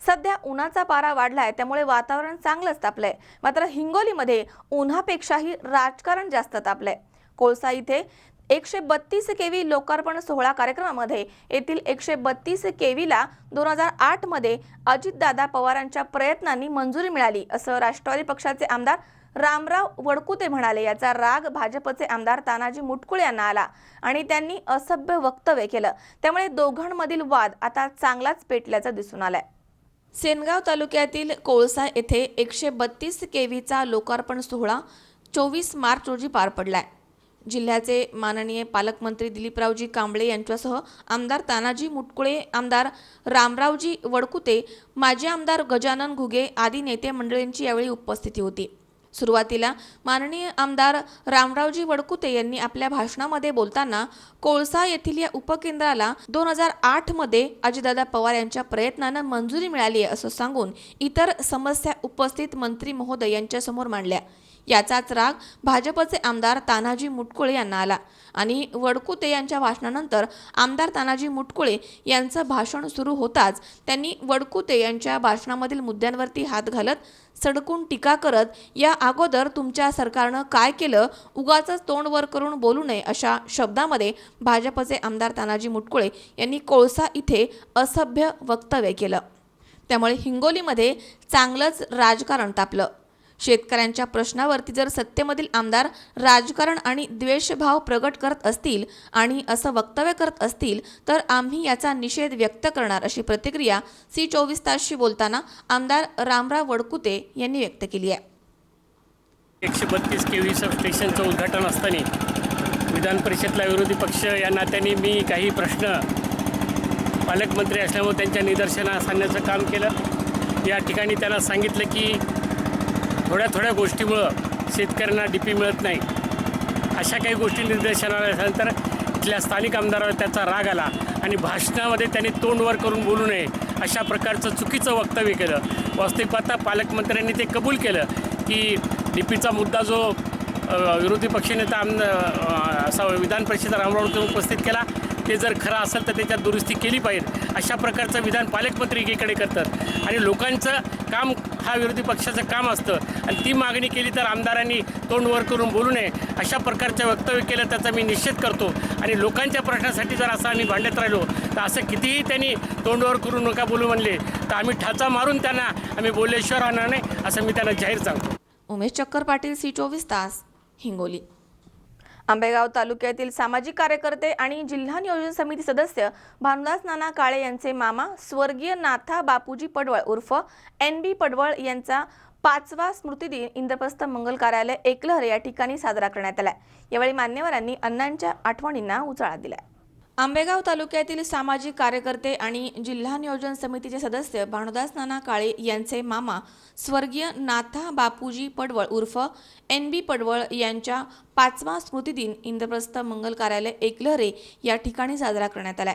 सध्या उन्हाचा पारा वाढलाय, त्यामुळे वातावरण चांगलंच तापलंय. मात्र हिंगोलीमध्ये उन्हापेक्षाही राजकारण जास्त तापलंय. कोळसा इथे 132 केव्ही लोकार्पण सोहळा कार्यक्रमामध्ये येथील 132 केव्हीला 2008 मध्ये अजितदादा पवारांच्या प्रयत्नांनी मंजुरी मिळाली असं राष्ट्रवादी पक्षाचे आमदार रामराव वडकुते म्हणाले. याचा राग भाजपचे आमदार तानाजी मुटकुळे यांना आला आणि त्यांनी असभ्य वक्तव्य केलं. त्यामुळे दोघांमधील वाद आता चांगलाच पेटल्याचं दिसून आलंय. सेनगाव तालुक्यातील कोळसा येथे 132 केव्हीचा लोकार्पण सोहळा 24 मार्च रोजी पार पडलाय. जिल्ह्याचे माननीय पालकमंत्री दिलीपरावजी कांबळे यांच्यासह आमदार तानाजी मुटकुळे, आमदार रामरावजी वडकुते, माजी आमदार गजानन घुगे आदी नेते मंडळींची यावेळी उपस्थिती होती. सुरुवातीला माननीय आमदार रामरावजी वडकुते यांनी आपल्या भाषणामध्ये बोलताना कोळसा येथील या उपकेंद्राला 2008 मध्ये अजितदादा पवार यांच्या प्रयत्नानं मंजुरी मिळाली आहे असं सांगून इतर समस्या उपस्थित मंत्री महोदय यांच्यासमोर मांडल्या. याचाच राग भाजपचे आमदार तानाजी मुटकुळे यांना आला आणि वडकुते यांच्या भाषणानंतर आमदार तानाजी मुटकुळे यांचं भाषण सुरू होताच त्यांनी वडकुते यांच्या भाषणामधील मुद्द्यांवरती हात घालत सडकून टीका करत या अगोदर तुमच्या सरकारनं काय केलं, उगाचच तोंड वर करून बोलू नये अशा शब्दामध्ये भाजपचे आमदार तानाजी मुटकुळे यांनी कोळसा इथे असभ्य वक्तव्य केलं. त्यामुळे हिंगोलीमध्ये चांगलंच राजकारण तापलं. शेतकऱ्यांच्या प्रश्नावरती जर सत्तेमधील आमदार राजकारण आणि द्वेषभाव प्रगट करत असतील आणि असं वक्तव्य करत असतील तर आम्ही याचा निषेध व्यक्त करणार अशी प्रतिक्रिया C24 तासशी बोलताना आमदार रामराव वडकुते यांनी व्यक्त केली आहे. 132 kV सबस्टेशनचं उद्घाटन असताना विधान परिषदेला विरोधी पक्ष या नात्याने मी काही प्रश्न पालकमंत्री असल्यामुळे त्यांच्या निदर्शनास आणण्याचं काम केलं. या ठिकाणी त्यांना सांगितलं की थोड्या गोष्टीमुळं शेतकऱ्यांना DP मिळत नाही. अशा काही गोष्टी निदर्शनाला आल्यानंतर इथल्या स्थानिक आमदारावर त्याचा राग आला आणि भाषणामध्ये त्यांनी तोंड वर करून बोलू नये अशा प्रकारचं चुकीचं वक्तव्य केलं. वास्तविक पाहता पालकमंत्र्यांनी ते कबूल केलं की DPचा मुद्दा जो विरोधी पक्षनेता असा विधान परिषद रामरावने उपस्थित केला ते जर खरं असेल तर त्याच्यात दुरुस्ती केली पाहिजे. अशा प्रकारचं विधान पालकमंत्री एकीकडे करतात आणि लोकांचं काम हा विरोधी पक्षाचं काम असतं आणि ती मागणी केली तर आमदारांनी तोंड वर करून बोलू नये अशा प्रकारचं वक्तव्य केलं त्याचा मी निषेध करतो. आणि लोकांच्या प्रश्नासाठी जर असं आम्ही भांडत राहिलो तर असं कितीही त्यांनी तोंडवर करून नका बोलू म्हणले तर आम्ही ठाचा मारून त्यांना आम्ही बोलल्याशिवाय राहणार नाही असं मी त्यांना जाहीर सांगतो. उमेश चक्कर पाटील, C24 तास, हिंगोली. आंबेगाव तालुक्यातील सामाजिक कार्यकर्ते आणि जिल्हा नियोजन समिती सदस्य भानुदास नाना काळे यांचे मामा स्वर्गीय नाथा बापूजी पडवळ उर्फ NB पडवळ यांचा 5वा स्मृतिदिन इंद्रप्रस्थ मंगल कार्यालय एकलहरे या ठिकाणी साजरा करण्यात आला. यावेळी मान्यवरांनी अण्णांच्या आठवणींना उजाळा दिला. आंबेगाव तालुक्यातील सामाजिक कार्यकर्ते आणि जिल्हा नियोजन समितीचे सदस्य भानुदास नाना काळे यांचे मामा स्वर्गीय नाथा बापूजी पडवळ उर्फ NB पडवळ यांच्या 5वा स्मृतिदिन इंद्रप्रस्थ मंगल कार्यालय एकलहरे या ठिकाणी साजरा करण्यात आला.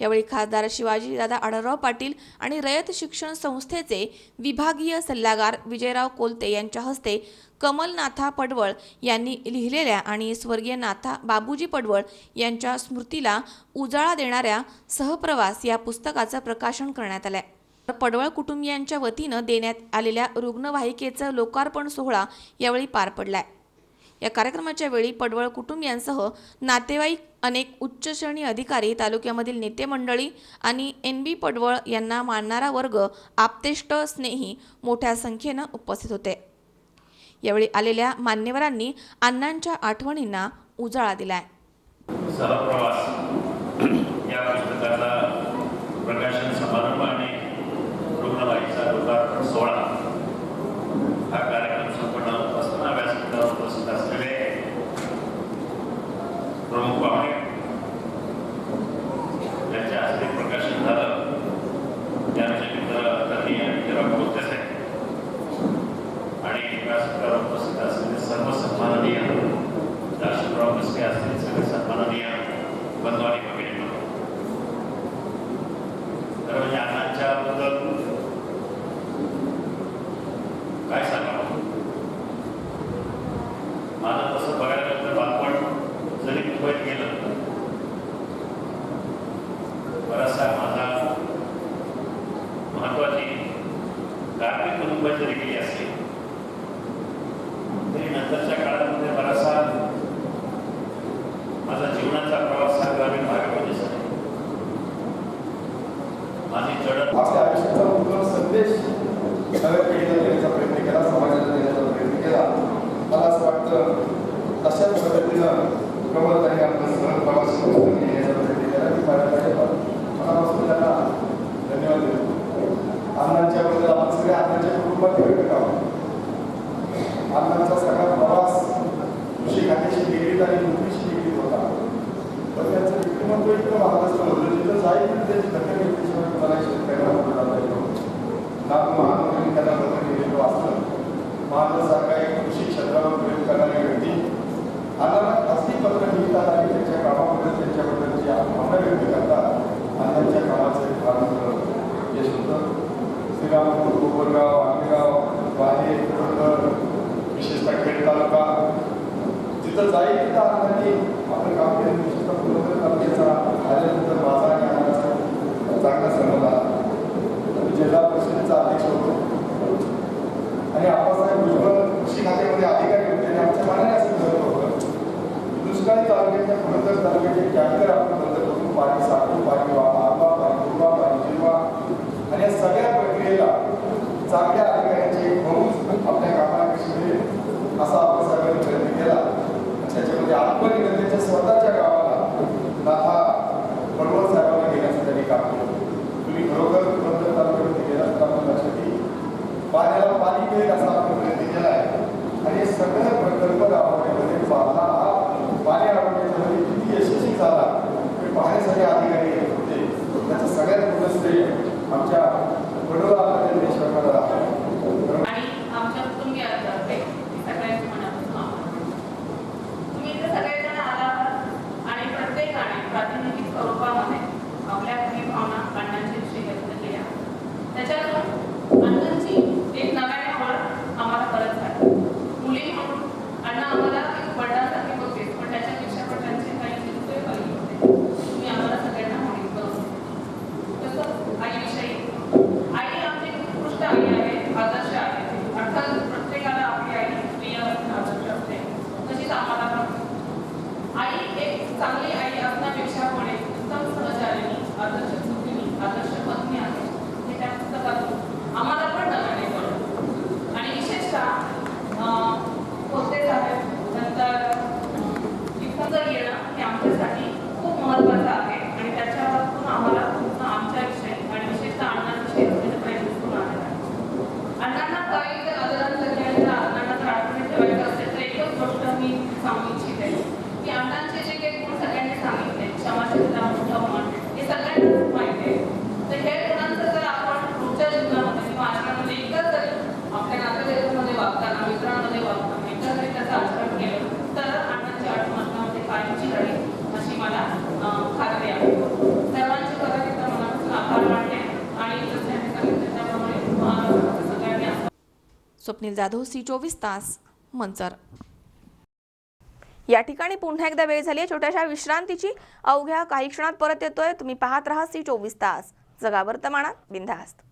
यावेळी खासदार शिवाजीदादा आढळराव पाटील आणि रयत शिक्षण संस्थेचे विभागीय सल्लागार विजयराव कोलते यांच्या हस्ते कमलनाथा पडवळ यांनी लिहिलेल्या आणि स्वर्गीय नाथा बाबूजी पडवळ यांच्या स्मृतीला उजाळा देणाऱ्या सहप्रवास या पुस्तकाचं प्रकाशन करण्यात आलंय. पडवळ कुटुंबियांच्या वतीनं देण्यात आलेल्या रुग्णवाहिकेचं लोकार्पण सोहळा यावेळी पार पडलाय. या कार्यक्रमाच्या वेळी पडवळ कुटुंबियांसह नातेवाईक, अनेक उच्च श्रेणी अधिकारी, तालुक्यामधील नेते मंडळी आणि NB पडवळ यांना मानणारा वर्ग, आप्तेष्ट, स्नेही मोठ्या संख्येनं उपस्थित होते. यावेळी आलेल्या मान्यवरांनी अण्णांच्या आठवणींना उजाळा दिलाय. सहप्रवास या पुस्तकाचा प्रकाशन समारंभ आणि रुग्णवाहिकेचा लोकार्पण सोहळा हा कार्यक्रम संपन्न होत असताना व्यासपीठावर उपस्थित असलेले प्रमुख पाहुणे यांच्या हस्ते प्रकाशन झालं. त्यांचे मित्र आदरणीय विजयराव कोलते साहेब आणि व्यासपीठावर उपस्थित असलेले सर्व सन्माननीय दाशराव कसके असतील सगळे सन्माननीय बंधू आणि भगिनी. तर म्हणजे अण्णांच्या बद्दल काय सांगावं. माझं तसं बघायला तर बालपण जरी मुंबईत गेलं बराचसा माझा महत्वाची कारकीर्द मुंबईत जरी गेली असली तरी नंतरच्या काळामध्ये बराचसा माझा जीवनाचा प्रवास हा ग्रामीण भागामध्ये झाला. माझी चढत आपल्या आयुष्याचा उत्तम संदेश नव्या पिढीला देण्याचा प्रयत्न केला, समाजाला देण्याचा प्रयत्न केला. मला असं वाटतं तशाच पद्धतीनं प्रबोधतांनी आपण सहज प्रवास घेण्याचा प्रयत्न केला. मी मनापासून त्यांना धन्यवाद देतो. अण्णांच्याबद्दल आपण सगळ्या अण्णांच्या कुटुंबात इकडं महाराष्ट्र होतं तिथं जाईल त्याची दखल घेतल्याशिवाय तुम्हाला शेतकऱ्यांना पुढे जाता येतो ना. महानगरी त्यांना दखल घेतलेलं असतं. महानगरसारखा एक कृषी क्षेत्रावर प्रयोग करणारी व्यक्ती आम्हाला खासगी पत्र लिहितात आणि त्यांच्या कामाबद्दल त्यांच्याबद्दलची भावना व्यक्त करतात आणि त्यांच्या कामाचं फार यश होतं. श्रीरामपूर, कोपरगाव, आंबेगाव, वाहे, पुरंदर, विशेषतः खेड तालुका तिथं जाईल तिथं आनंदाने आपण काम केलं. विशेषतः पुरंदर तालुक्याचा आल्यानंतर माझा आणि आनंदाचा चांगला संबंध आला. जिल्हा परिषदेचा अध्यक्ष होतो आणि आप्पासाहेब भुजबळ कृषी खात्यामध्ये अधिकारी होते आणि आमच्या मनाने असं ठरवलं होतं दुष्काळी तालुक्याच्या पुरंदर तालुक्याचे टँकर आपण बंद करून पाणी साठवून पाणी आंबा पाणी दुर्वा पाणी जिरवा आणि या सगळ्या प्रक्रियेला चांगल्या अधिकाऱ्यांची बहुच आपल्या कामाला कशी मिळेल असा आप्पासाहेबांनी प्रयत्न केला. त्याच्यामध्ये आत्मनिर्भरतेच्या स्वतःच्या गावाला नाथा पडवळ साहेबांना घेण्याचं त्यांनी काम केलं. तुम्ही खरोखर पुरंदर तालुक्यामध्ये गेलात तर आपण लक्षात येईल पाण्याला पाणी मिळेल असा आपण प्रयत्न केला आहे आणि हे सगळं प्रकल्प राबवण्यामध्ये पाहता हा पाणी राबवण्याच्यामध्ये किती यशस्वी झाला हे पाहण्यासाठी अधिकारी येत होते. त्याचं सगळ्यात मोठं श्रेय आमच्या वडोदा देशभराला आणि आमच्या कुटुंबियांतर्फे सगळ्यांच्या मनापासून आभार. तुम्ही इथे सगळेजण आलात आणि प्रत्येकाने प्रातिनिधिक स्वरूपामध्ये आपल्या काही भावना अण्णांच्या विषयी व्यक्त केल्या. त्याच्यातून अण्णांची एक नव्याने आवड आम्हाला कळत आहे. मुली म्हणून अण्णा आम्हाला एक वडिलांसारखे होते पण त्याच्यापेक्षा पण त्यांचे काही दुसरे पैलू होते. तुम्ही आम्हाला सगळ्यांना माहीत करून तसंच आईविषयी आई आमची उत्कृष्ट आई आहे, आदर्श आहे. अर्थात प्रत्येकाला आपली आई प्रिय आदर्श असते तशीच आम्हाला पण आई एक चांगली आई असण्यापेक्षा पण एक उत्तम सहचारिणी, आदर्श सुखिनी, आदर्श पत्नी आहे हे त्या पुस्तकातून आम्हाला पण नव्याने कळलं. आणि विशेषतः पोते साहेब नंतर इथं येणं हे आमच्यासाठी खूप महत्त्वाचं आहे आणि त्याच्यावरून आम्हाला आमच्याविषयी आणि विशेषतः अण्णांविषयी प्रयत्न करून आलेला आहे. अण्णांना काही जर आदरांसाठी आणि अण्णांना जर आठवणी ठेवायचं असेल तर एकच गोष्ट मी सांगू इच्छिते की अण्णांचे जे काही गुण सगळ्यांनी सांगितले क्षमाशीलता, मोठं मन हे सगळ्यांनाच माहिती आहे. तर हे गुणांचं जर आपण रोजच्या जीवनामध्ये किंवा आचरणामध्ये एकच जरी आपल्या नातेवाईकांमध्ये वागताना, मित्रांमध्ये वागताना एकदा जरी त्याचं आचरण केलं तर अण्णांची आठवण आपल्यामध्ये कायमची राहील अशी मला खात्री आहे. सर्वांची परत एकदा मनापासून आभार मानते आणि जसे मी सांगितलं त्याप्रमाणे सगळ्यांनी स्वप्नील जाधव, C24 तास, मंचर. या ठिकाणी पुन्हा एकदा वेळ झाली आहे छोट्याशा विश्रांतीची. अवघ्या काही क्षणात परत येतोय. तुम्ही पाहत राहा C24 तास, जगा वर्तमानात बिनधास्त.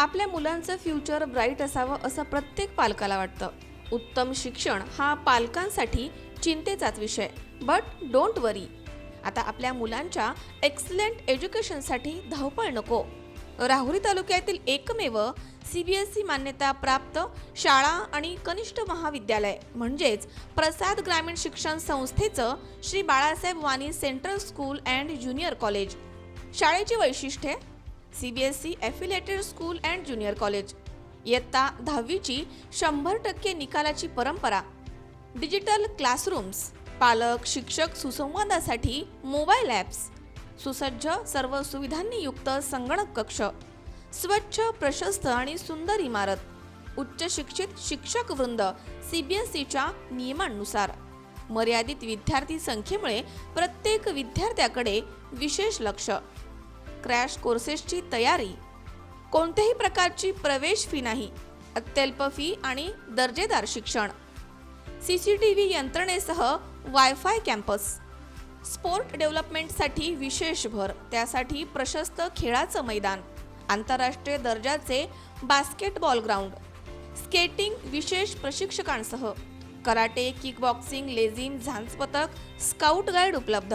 आपल्या मुलांचं फ्युचर ब्राईट असावं असं प्रत्येक पालकाला वाटतं. उत्तम शिक्षण हा पालकांसाठी चिंतेचाच विषय. बट डोंट वरी, आता आपल्या मुलांच्या एक्सलंट एज्युकेशनसाठी धावपळ नको. राहुरी तालुक्यातील एकमेव CBSE मान्यता प्राप्त शाळा आणि कनिष्ठ महाविद्यालय म्हणजेच प्रसाद ग्रामीण शिक्षण संस्थेचं Shri Balasaheb Wani central school and junior college. शाळेची वैशिष्ट्ये: CBSE affiliated school and junior college. इयत्ता 10वीची 100% निकालाची परंपरा. डिजिटल क्लासरूम्स, पालक शिक्षक सुसंवादासाठी मोबाईल ॲप्स, सुसज्ज सर्व सुविधांनी युक्त संगणक कक्ष, स्वच्छ प्रशस्त आणि सुंदर इमारत, उच्च शिक्षित शिक्षक वृंद CBSEच्या नियमांनुसार. मर्यादित विद्यार्थी संख्येमुळे प्रत्येक विद्यार्थ्याकडे विशेष लक्ष. क्रॅश कोर्सेसची तयारी. कोणत्याही प्रकारची प्रवेश फी नाही. अत्यल्प फी आणि दर्जेदार शिक्षण, CCTV यंत्रणेसह वायफाय कॅम्पस, स्पोर्ट डेव्हलपमेंटसाठी विशेष भर, त्यासाठी प्रशस्त खेळाचं मैदान, आंतरराष्ट्रीय दर्जाचे बास्केटबॉल ग्राउंड, स्केटिंग विशेष प्रशिक्षकांसह कराटे, किकबॉक्सिंग, लेझिम, झांज पथक, स्काउट गाईड उपलब्ध,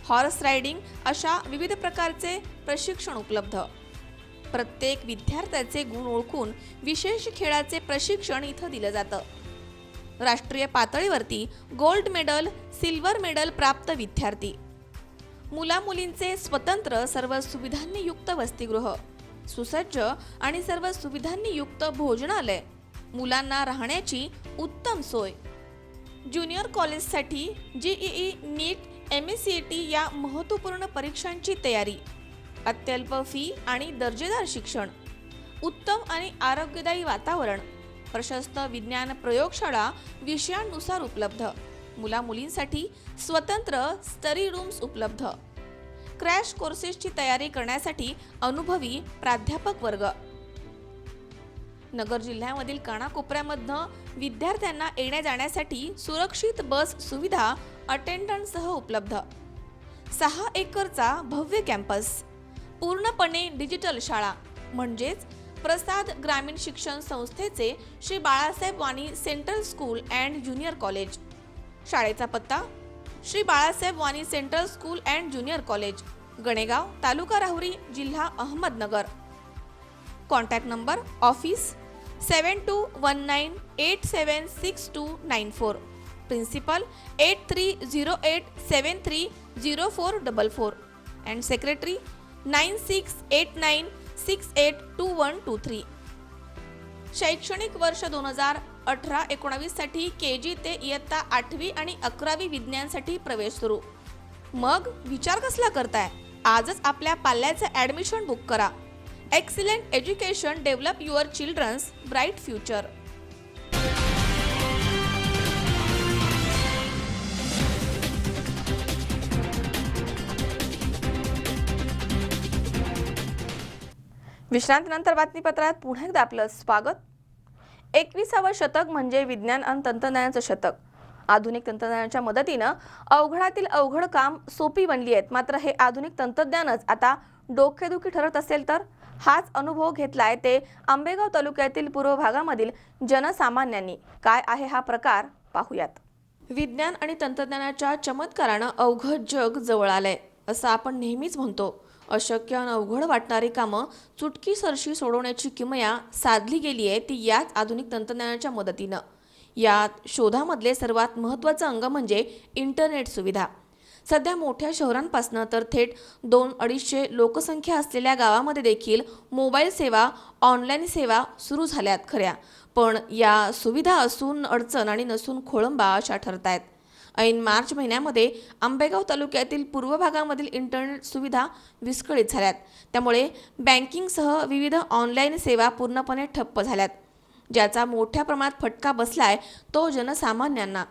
हॉर्स रायडिंग अशा विविध प्रकारचे प्रशिक्षण उपलब्ध. प्रत्येक विद्यार्थ्याचे गुण ओळखून विशेष खेळाचे प्रशिक्षण इथं दिलं जातं. राष्ट्रीय पातळीवरती गोल्ड मेडल, सिल्वर मेडल प्राप्त विद्यार्थी, मुलामुलींचे स्वतंत्र सर्व सुविधांनी युक्त वसतिगृह, सुसज्ज आणि सर्व सुविधांनी युक्त भोजनालय, मुलांना राहण्याची उत्तम सोय, ज्युनियर कॉलेजसाठी GEE, नीट, MSCET या महत्त्वपूर्ण परीक्षांची तयारी, अत्यल्प फी आणि दर्जेदार शिक्षण, उत्तम आणि आरोग्यदायी वातावरण, प्रशस्त विज्ञान प्रयोगशाळा विषयांनुसार उपलब्ध, मुलामुलींसाठी स्वतंत्र स्टडी रूम्स उपलब्ध, क्रॅश कोर्सेसची तयारी करण्यासाठी अनुभवी प्राध्यापक वर्ग. नगर जिल्ह्यामधील कानाकोपऱ्यामधनं विद्यार्थ्यांना येण्या जाण्यासाठी सुरक्षित बस सुविधा अटेंडंटसह उपलब्ध. 6 एकरचा भव्य कॅम्पस, पूर्णपणे डिजिटल शाळा म्हणजेच प्रसाद ग्रामीण शिक्षण संस्थेचे Shri Balasaheb Wani central school and junior college. शाळेचा पत्ता Shri Balasaheb Wani central school and junior college, Ganegaon, taluka Rahuri, जिल्हा Ahmednagar. Contact number office 7219876294, principal 8308730444 and secretary 9689682123. शैक्षणिक वर्ष 2018-19 साठी KG ते इयत्ता 8वी आणि 11वी विज्ञानसाठी प्रवेश सुरू. मग विचार कसला करताय? आजच आपल्या पाल्याचे ॲडमिशन बुक करा. Excellent education, develop your children's bright future. विश्रांतीनंतर बातमीपत्रात पुन्हा एकदा आपलं स्वागत. 21वे शतक म्हणजे विज्ञान आणि तंत्रज्ञानाचं शतक. आधुनिक तंत्रज्ञानाच्या मदतीनं अवघडातील अवघड काम सोपी बनली आहेत. मात्र हे आधुनिक तंत्रज्ञानच आता डोकेदुखी ठरत असेल तर? हाच अनुभव घेतलाय ते आंबेगाव तालुक्यातील पूर्व भागामधील जनसामान्यांनी. काय आहे हा प्रकार पाहूयात. विज्ञान आणि तंत्रज्ञानाच्या चमत्कारानं अवघड जग जवळ आलंय असं आपण नेहमीच म्हणतो. अशक्य आणि अवघड वाटणारी कामं चुटकीसरशी सोडवण्याची किमया साधली गेली आहे ती याच आधुनिक तंत्रज्ञानाच्या मदतीनं. यात शोधामधले सर्वात महत्त्वाचं अंग म्हणजे इंटरनेट सुविधा. सध्या मोठ्या शहरांपासून तर थेट 200-250 लोकसंख्या असलेल्या गावामध्ये देखील मोबाईल सेवा, ऑनलाईन सेवा सुरू झाल्यात खऱ्या. पण या सुविधा असून अडचण आणि नसून खोळंबा अशा ठरतायत. ऐन मार्च महिन्यामध्ये आंबेगाव तालुक्यातील पूर्व भागामधील इंटरनेट सुविधा विस्कळीत झाल्यात. त्यामुळे बँकिंगसह विविध ऑनलाईन सेवा पूर्णपणे ठप्प झाल्यात. ज्याचा मोठ्या प्रमाणात फटका बसलाय तो जनसामान्यांना.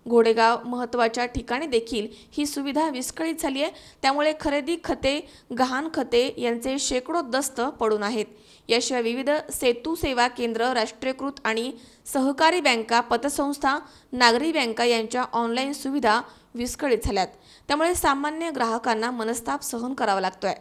घोडेगाव महत्त्वाच्या ठिकाणी देखील ही सुविधा विस्कळीत झाली आहे. त्यामुळे खरेदी खते, गहाण खते यांचे शेकडो दस्त पडून आहेत. याशिवाय विविध सेतू सेवा केंद्र, राष्ट्रीयकृत आणि सहकारी बँका, पतसंस्था, नागरी बँका यांच्या ऑनलाईन सुविधा विस्कळीत झाल्यात. त्यामुळे सामान्य ग्राहकांना मनस्ताप सहन करावा लागतोय.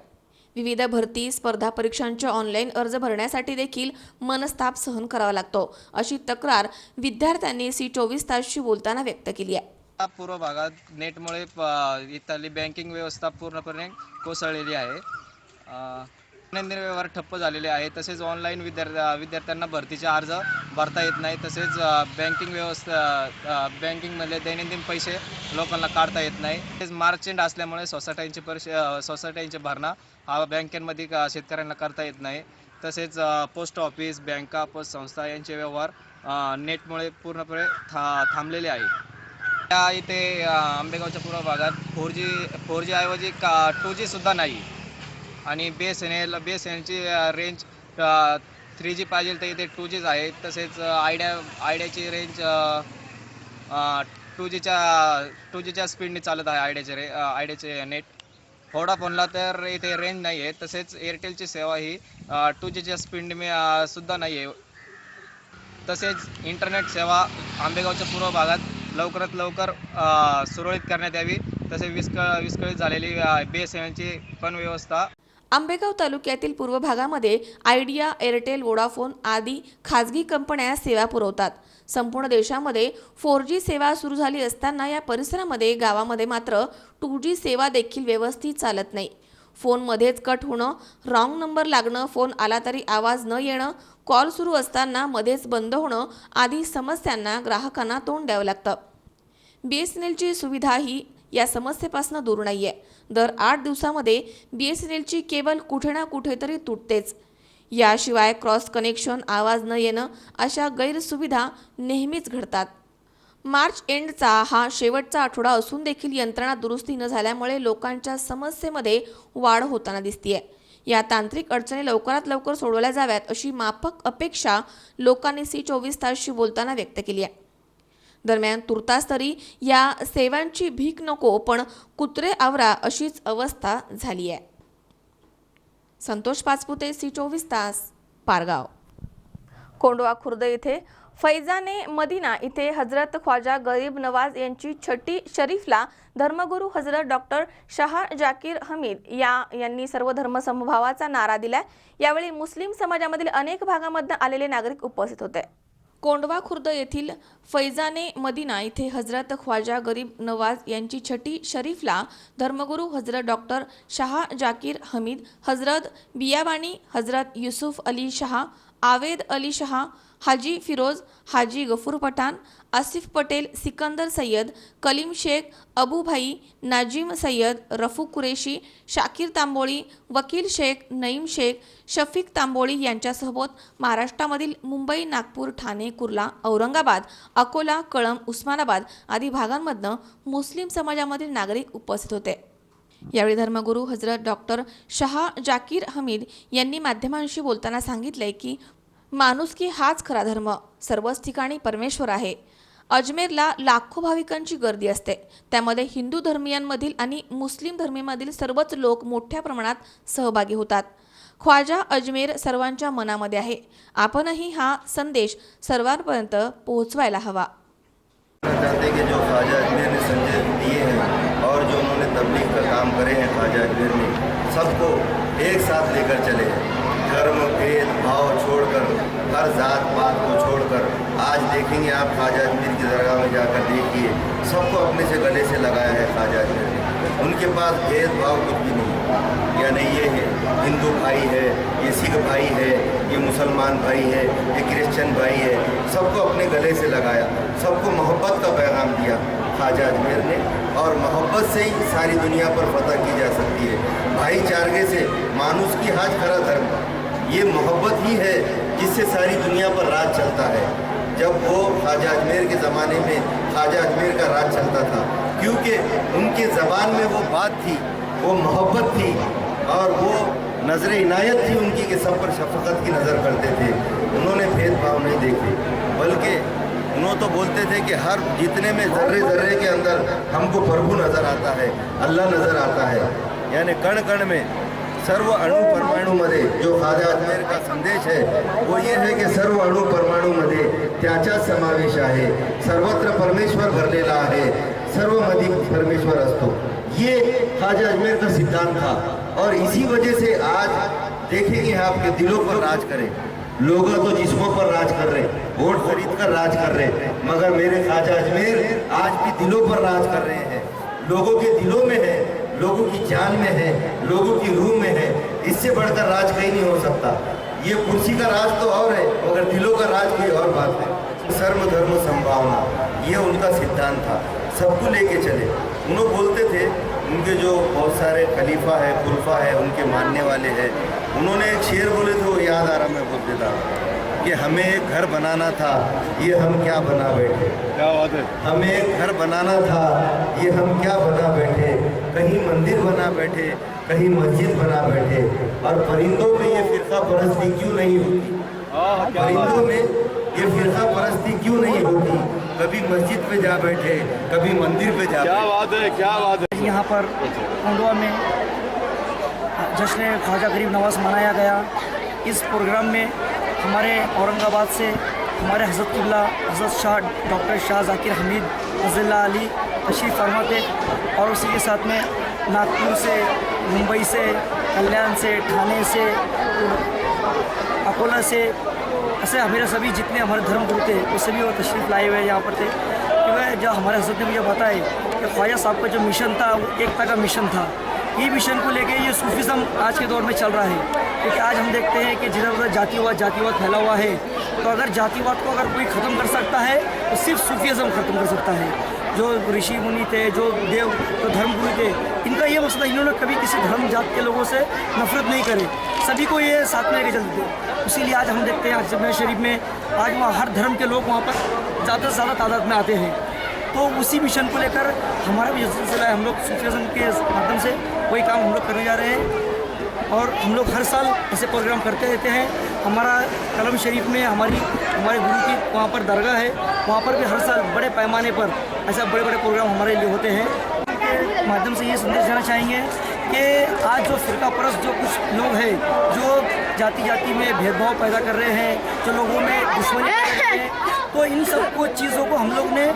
विविध भरती स्पर्धा परीक्षांचे ऑनलाईन अर्ज भरण्यासाठी देखील मनस्ताप सहन करावा लागतो, अशी तक्रार विद्यार्थ्यांनी C24 तासशी बोलताना व्यक्त केली आहे. पूर्व भागात नेटमुळे इथली बँकिंग व्यवस्था पूर्णपणे कोसळलेली आहे. दैनंदिन व्यवहार ठप्प झालेले आहे. तसेच ऑनलाईन विद्यार्थ्यांना भरतीचे अर्ज भरता येत नाही. तसेच बँकिंगमधले दैनंदिन पैसे लोकांना काढता येत नाही. तसेच मार्च एंड असल्यामुळे सोसायट्यांचे भरणा हा बँकेमध्ये शेतकऱ्यांना करता येत नाही. तसेच पोस्ट ऑफिस, बँका, पतसंस्था यांचे व्यवहार नेटमुळे पूर्णपणे थांबलेले आहे. त्या इथे आंबेगावच्या पूर्व भागात 4G ऐवजी 2G सुद्धा नाही. आणि BSNLची रेंज 3G पाहिजे तर इथे 2Gच आहे. तसेच आयडियाची रेंज 2Gच्या स्पीडने चालत आहे आयडियाचे नेट. व्होडाफोनला तर इथे रेंज नाही आहे. तसेच एअरटेलची सेवा ही 2Gच्या स्पीडने सुद्धा नाही आहे. तसेच इंटरनेट सेवा आंबेगावच्या पूर्व भागात लवकरात लवकर सुरळीत करण्यात यावी. तसेच विस्कळीत झालेली BSNLची पण व्यवस्था. आंबेगाव तालुक्यातील पूर्व भागामध्ये आयडिया, एअरटेल, वोडाफोन आदी खाजगी कंपन्या सेवा पुरवतात. संपूर्ण देशामध्ये 4G सेवा सुरू झाली असताना या परिसरामध्ये गावामध्ये मात्र 2G सेवा देखील व्यवस्थित चालत नाही. फोनमध्येच कट होणं, रॉंग नंबर लागणं, फोन आला तरी आवाज न येणं, कॉल सुरू असताना मध्येच बंद होणं आदी समस्यांना ग्राहकांना तोंड द्यावं लागतं. BSNLची सुविधा ही या समस्येपासून दूर नाहीये. दर 8 दिवसामध्ये BSNLची केबल कुठे ना कुठेतरी तुटतेच. याशिवाय क्रॉस कनेक्शन, आवाज न येणं अशा गैरसुविधा नेहमीच घडतात. मार्च एंडचा हा शेवटचा आठवडा असून देखील यंत्रणा दुरुस्ती न झाल्यामुळे लोकांच्या समस्येमध्ये वाढ होताना दिसतेय. या तांत्रिक अडचणी लवकरात लवकर सोडवल्या जाव्यात अशी माफक अपेक्षा लोकांनी C24 तासशी बोलताना व्यक्त केली आहे. दरम्यान तुर्तास तरी या सेवांची भीक नको पण कुत्रे आवरा अशीच अवस्था झाली आहे. संतोष पाचपुते, C24 तास, पारगाव. कोंडवा खुर्द येथे फैजाने मदिना इथे हजरत ख्वाजा गरीब नवाज यांची छठी शरीफला धर्मगुरू हजरत डॉक्टर शाह जाकीर हमीद यांनी सर्व धर्म समभावाचा नारा दिलाय. यावेळी मुस्लिम समाजामधील अनेक भागांमधून आलेले नागरिक उपस्थित होते. कोंडवा खुर्द येथील फैजाने मदिना इथे हजरत ख्वाजा गरीब नवाज यांची छठी शरीफला धर्मगुरू हजरत डॉक्टर शाह जाकीर हमीद, हजरत बियाबानी, हजरत युसुफ अली शाह, आवेद अली शाह, हाजी फिरोज, हाजी गफूर पठाण, आसिफ पटेल, सिकंदर सय्यद, कलीम शेख, अबू भाई, नाजिम सय्यद, रफू कुरेशी, शाकीर तांबोळी, वकील शेख, नईम शेख, शफीक तांबोळी यांच्यासोबत महाराष्ट्रामधील मुंबई, नागपूर, ठाणे, कुर्ला, औरंगाबाद, अकोला, कळंब, उस्मानाबाद आदी भागांमधनं मुस्लिम समाजामधील नागरिक उपस्थित होते. यावेळी धर्मगुरू हजरत डॉक्टर शाह जाकीर हमीद यांनी माध्यमांशी बोलताना सांगितले की माणुसकी हाच खरा धर्म. सर्वच ठिकाणी परमेश्वर आहे. अजमेरला लाखो भाविकांची गर्दी असते. त्यामध्ये हिंदू धर्मीयांमधील आणि मुस्लिम धर्मीयांमधील सर्वच लोक मोठ्या प्रमाणात सहभागी होतात. ख्वाजा अजमेर सर्वांच्या मनामध्ये आहे. आपणही हा संदेश सर्वांपर्यंत पोहोचवायला हवा. चाहते कि जो ख्वाजा अजमेर ने संदेश दिए हैं और जो उन्होंने तबलीग का काम करे हैं ख्वाजा अजमेर ने, सबको एक साथ लेकर चले हैं. धर्म भेद भाव छोड़कर, हर जात पात को छोड़कर आज देखेंगे आप ख्वाजा अजमेर की दरगाह में जाकर देखिए, सबको अपने से गले से लगाया है ख्वाजा अजमेर ने. उनके पास भेदभाव कुछ भी नहीं है. यानी ये है हिंदू भाई है, ये सिख भाई है, ये मुसलमान भाई है, ये क्रिश्चियन भाई है, सबको अपने गले से लगाया. सबको मोहब्बत का पैगाम दिया ख्वाजा अजमेर ने. और मोहब्बत से ही सारी दुनिया पर फतह की जा सकती है. भाईचारे से मानुस की हाज खरा धर्म, ये मोहब्बत ही है जिससे सारी दुनिया पर राज चलता है. जब वो ख्वाजा अजमेर के ज़माने में ख्वाजा अजमेर का राज चलता था, क्योंकि उनके ज़बान में वो बात थी, वो मोहब्बत थी और वो नज़र इनायत थी उनकी कि सब पर शफकत की नज़र करते थे. उन्होंने भेदभाव नहीं देखे, बल्कि उन्होंने तो बोलते थे कि हर जितने में जर्रे जर्रे के अंदर हमको प्रभु नज़र आता है, अल्लाह नज़र आता है. यानी कण कण में सर्व अणु परमाणूमध्ये जो ख्वाजा अजमेर का संदेश है वो ये है कि सर्व अणु परमाणूमध्ये त्याचा समावेश आहे. सर्वत्र परमेश्वर भरलेला आहे. सर्वमध्ये परमेश्वर असतो. ये ख्वाजा अजमेर का सिद्धांत था. और इसी वजह से आज देखेंगे आपके दिलों पर राज करें. लोग तो जिस्मों पर राज कर रहे, वोट खरीद कर राज कर रहे, मगर मेरे ख्वाजा अजमेर आज भी दिलों पर राज कर रहे हैं. लोगों के दिलों में है, लोगों की जान में है, लोगों की रूह में है. इससे बढ़कर राज कहीं नहीं हो सकता. ये कुर्सी का राज तो और है, मगर दिलों का राज कोई और बात है. सर्व धर्म संभावना, ये उनका सिद्धांत था. सबको लेके चले. उन्होंने बोलते थे, उनके जो बहुत सारे खलीफा है, खुलफा है, उनके मानने वाले हैं, उन्होंने एक शेर बोले थे, वो याद आ रहा, मैं बोल देता कि हमें एक घर बनाना था, ये हम क्या बना बैठे. क्या बात है. हमें एक घर बनाना था, ये हम क्या बना बैठे. कहीं मंदिर बना बैठे, कहीं मस्जिद बना बैठे. और परिंदों में ये फिरका परस्ती क्यों नहीं होती. परिंदों में ये फिरका परस्ती क्यों नहीं होती. कभी मस्जिद पे जा बैठे, कभी मंदिर पे जा. क्या बात है, क्या बात है. यहाँ पर कोंडवा में जश्न ख्वाजा गरीब नवाज मनाया गया. इस प्रोग्राम में हमारे औरंगाबाद से हमारे हज़रत किबला हज़रत शाह डॉक्टर शाह ज़ाकिर हमीद रज़ियल्लाहु अली तशरीफ़ फरमा थे और उसी के साथ में नागपुर से, मुंबई से, कल्याण से, ठाणे से, अकोला से, ऐसे हमारे सभी जितने हमारे धर्मगुरु थे वो सभी वो तशरीफ़ लाए हुए यहाँ पर थे। क्योंकि जो हमारे हज़रत ने मुझे बताया कि ख्वाजा साहब का जो मिशन था वो एकता का मिशन था। ये मिशन को लेके ये सूफीज़म आज के दौर में चल रहा है, क्योंकि आज हम देखते हैं कि जिधर उधर जातिवाद फैला हुआ है। तो अगर जातिवाद को अगर कोई ख़त्म कर सकता है तो सिर्फ सूफीज़म ख़त्म कर सकता है। जो ऋषि मुनि थे, जो देव, जो धर्मगुरु थे, इनका ये मसला, इन्होंने कभी किसी धर्म जात के लोगों से नफरत नहीं करे, सभी को ये साथ में लेके चलते थे। इसीलिए आज हम देखते हैं अजमेर शरीफ में आज वहाँ हर धर्म के लोग वहाँ पर ज़्यादा से ज़्यादा तादाद में आते हैं। तो उसी मिशन को लेकर हमारा भी सिलसिला है, हम लोग सूफीज़म के माध्यम से वही काम हम लोग करने जा रहे हैं और हम लोग हर साल ऐसे प्रोग्राम करते रहते हैं। हमारा कलम शरीफ में हमारे गुरु की वहाँ पर दरगाह है, वहाँ पर भी हर साल बड़े पैमाने पर ऐसा बड़े बड़े प्रोग्राम हमारे लिए होते हैं। के माध्यम से ये संदेश देना चाहेंगे कि आज जो फ़िरका परस्त जो कुछ लोग हैं जो जाति में भेदभाव पैदा कर रहे हैं, जो लोगों में दुश्मनी पैदा कर रहे हैं, तो इन सब को चीज़ों को हम लोग ने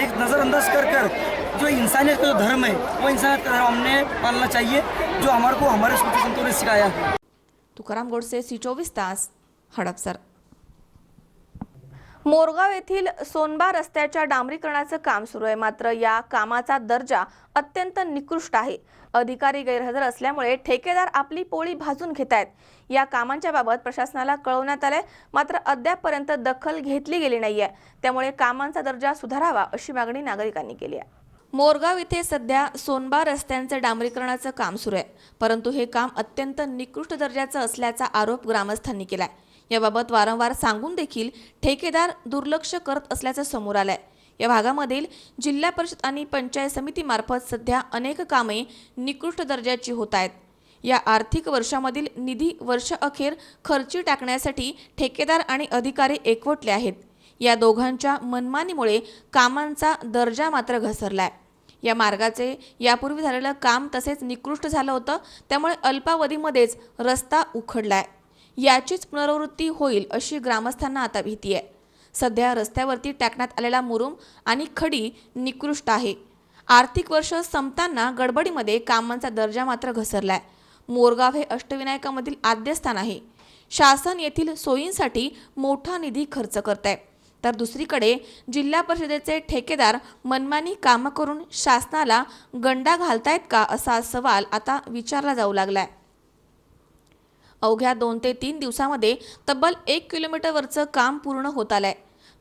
एक नज़रअंदाज कर जो इंसानियत का जो धर्म है वो इंसानियत का धर्म हमने पालना चाहिए, जो हमारे को हमारे सूफी संतों ने सिखाया है। तुकाराम गोडसे, सी24 तास, हडपसर। मोरगाव येथील सोनबा रस्त्याच्या डांबरीकरणाचं काम सुरू आहे, मात्र या कामाचा दर्जा अत्यंत निकृष्ट आहे। अधिकारी गैरहजर असल्यामुळे ठेकेदार आपली पोळी भाजून घेत आहेत। या कामांच्या बाबत प्रशासनाला कळवण्यात आले, मात्र अद्यापपर्यंत दखल घेतली गेली नाहीये। त्यामुळे कामांचा दर्जा सुधारावा अशी मागणी नागरिकांनी केली आहे। मोरगाव इथे सध्या सोनबा रस्त्यांचं डांबरीकरणाचं काम सुरू आहे, परंतु हे काम अत्यंत निकृष्ट दर्जाचं असल्याचा आरोप ग्रामस्थांनी केलाय। याबाबत वारंवार सांगून देखील ठेकेदार दुर्लक्ष करत असल्याचं समोर आलंय। या भागामधील जिल्हा परिषद आणि पंचायत समितीमार्फत सध्या अनेक कामे निकृष्ट दर्जाची होत आहेत। या आर्थिक वर्षामधील निधी वर्ष अखेर खर्ची टाकण्यासाठी ठेकेदार आणि अधिकारी एकवटले आहेत। या दोघांच्या मनमानीमुळे कामांचा दर्जा मात्र घसरलाय। या मार्गाचे यापूर्वी झालेलं काम तसेच निकृष्ट झालं होतं, त्यामुळे अल्पावधीमध्येच रस्ता उखडलाय। याचीच पुनरावृत्ती होईल अशी ग्रामस्थांना आता भीती आहे। सध्या रस्त्यावरती टाकण्यात आलेला मुरुम आणि खडी निकृष्ट आहे। आर्थिक वर्ष संपताना गडबडीमध्ये कामांचा दर्जा मात्र घसरलाय। मोरगाव हे अष्टविनायकामधील आद्य स्थान आहे। शासन येथील सोयींसाठी मोठा निधी खर्च करत आहे, तर दुसरीकडे जिल्हा परिषदेचे ठेकेदार मनमानी कामं करून शासनाला गंडा घालतायत का असा सवाल आता विचारला जाऊ लागलाय। अवघ्या 2 ते 3 दिवसांमध्ये तब्बल 1 किलोमीटरवरचं काम पूर्ण होत आलंय।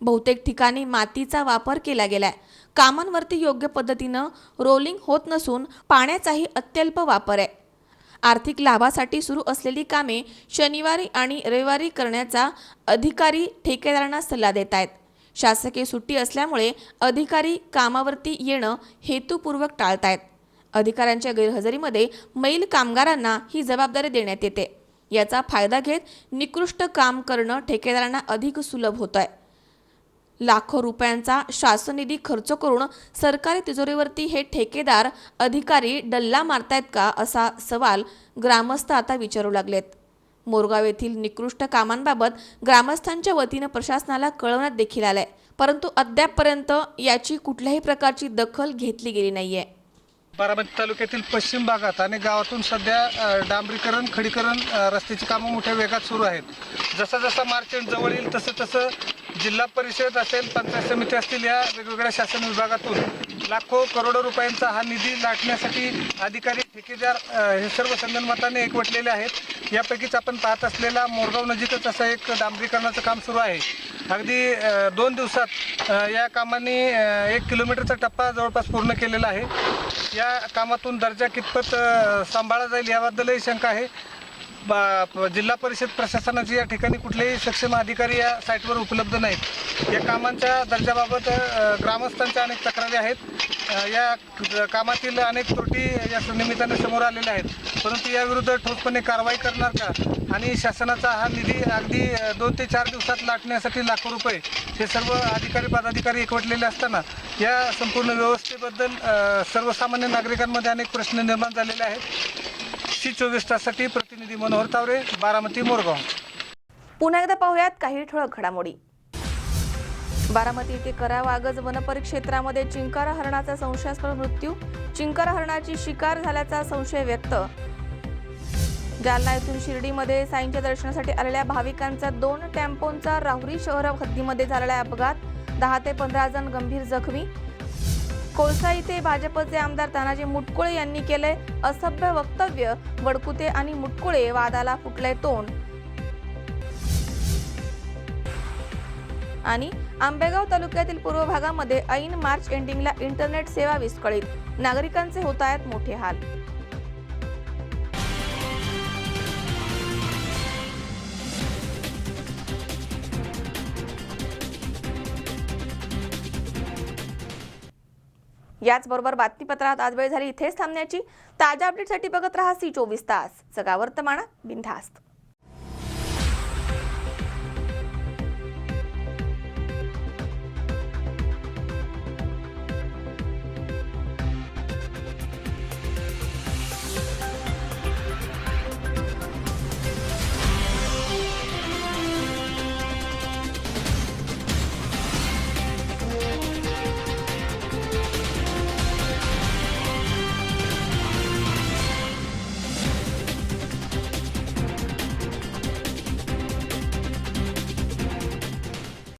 बहुतेक ठिकाणी मातीचा वापर केला गेलाय। कामांवरती योग्य पद्धतीनं रोलिंग होत नसून पाण्याचाही अत्यल्प वापर आहे। आर्थिक लाभासाठी सुरू असलेली कामे शनिवारी आणि रविवारी करण्याचा अधिकारी ठेकेदारांना सल्ला देत आहेत। शासकीय सुट्टी असल्यामुळे अधिकारी कामावरती येणं हेतुपूर्वक टाळतायत। अधिकाऱ्यांच्या गैरहजेरीमध्ये मैल कामगारांना ही जबाबदारी देण्यात येते। याचा फायदा घेत निकृष्ट काम करणं ठेकेदारांना अधिक सुलभ होत आहे। लाखो रुपयांचा शासन निधी खर्च करून सरकारी तिजोरीवरती हे ठेकेदार अधिकारी डल्ला मारतायत का असा सवाल ग्रामस्थ आता विचारू लागलेत। मोरगाव येथील निकृष्ट कामांबाबत ग्रामस्थांच्या वतीने प्रशासनाला कळवण्यात देखील आलंय, परंतु अद्यापपर्यंत याची कुठल्याही प्रकारची दखल घेतली गेली नाहीये। बारामती तालुक्यातील पश्चिम भागात अनेक गावातून सध्या डांबरीकरण, खडीकरण रस्त्याची कामं मोठ्या वेगात सुरू आहेत। जसा जसा मार्च एंड जवळ येईल तसं जिल्हा परिषद असेल, पंचायत समिती असतील, या वेगवेगळ्या शासन विभागातून लाखो करोडो रुपयांचा हा निधी लाटण्यासाठी अधिकारी, ठेकेदार हे सर्व संगनमताने एकवटलेले आहेत। यापैकीच आपण पाहत असलेला मोरगाव नजीकच असं एक डांबरीकरणाचं काम सुरू आहे। अगदी 2 दिवसात या कामाने 1 किलोमीटरचा टप्पा जवळपास पूर्ण केलेला आहे। या कामातून दर्जा कितपत सांभाळला जाईल याबद्दलही शंका आहे। जिल्हा परिषद प्रशासनाची या ठिकाणी कुठलेही सक्षम अधिकारी या साईटवर उपलब्ध नाहीत। या कामांच्या दर्जाबाबत ग्रामस्थांच्या अनेक तक्रारी आहेत। या कामातील अनेक त्रुटी या निमित्ताने समोर आलेल्या आहेत, परंतु याविरुद्ध ठोसपणे कारवाई करणार का आणि शासनाचा हा निधी अगदी 2 ते 4 दिवसात लाटण्यासाठी लाखो रुपये हे सर्व अधिकारी पदाधिकारी एकवटलेले असताना या संपूर्ण व्यवस्थेबद्दल सर्वसामान्य नागरिकांमध्ये अनेक प्रश्न निर्माण झालेले आहेत। सी24 ताससाठी प्रतिनिधी मनोहर तावरे, बारामती, मोरगाव। पुन्हा एकदा पाहूयात काही ठळक घडामोडी। बारामती येथे करावागज वनपरिक्षेत्रामध्ये चिंकारा हरणाचा संशयास्पद मृत्यू. चिंकारा हरणाची शिकार झाल्याचा संशय व्यक्त. जालना येथून शिर्डीमध्ये साईंच्या दर्शनासाठी आलेल्या भाविकांचा 2 टेम्पोंचा राहुरी शहर हद्दीमध्ये झालेला अपघात. 10 ते 15 जण गंभीर जखमी. कोळसा येथे भाजपचे आमदार तानाजी मुटकुळे यांनी केले असभ्य वक्तव्य. वडकुते आणि मुटकुळे वादाला फुटले तोंड. आणि आंबेगाव तालुक्यातील पूर्व भागामध्ये ऐन मार्च एंडिंगला इंटरनेट सेवा विस्कळीत. नागरिकांचे होत आहेत मोठे हाल. याचबरोबर बातमीपत्रात आज वेळ झाली इथेच थांबण्याची. ताज्या अपडेटसाठी बघत रहा C24 तास. सगळा वर्तमान बिनधास्त.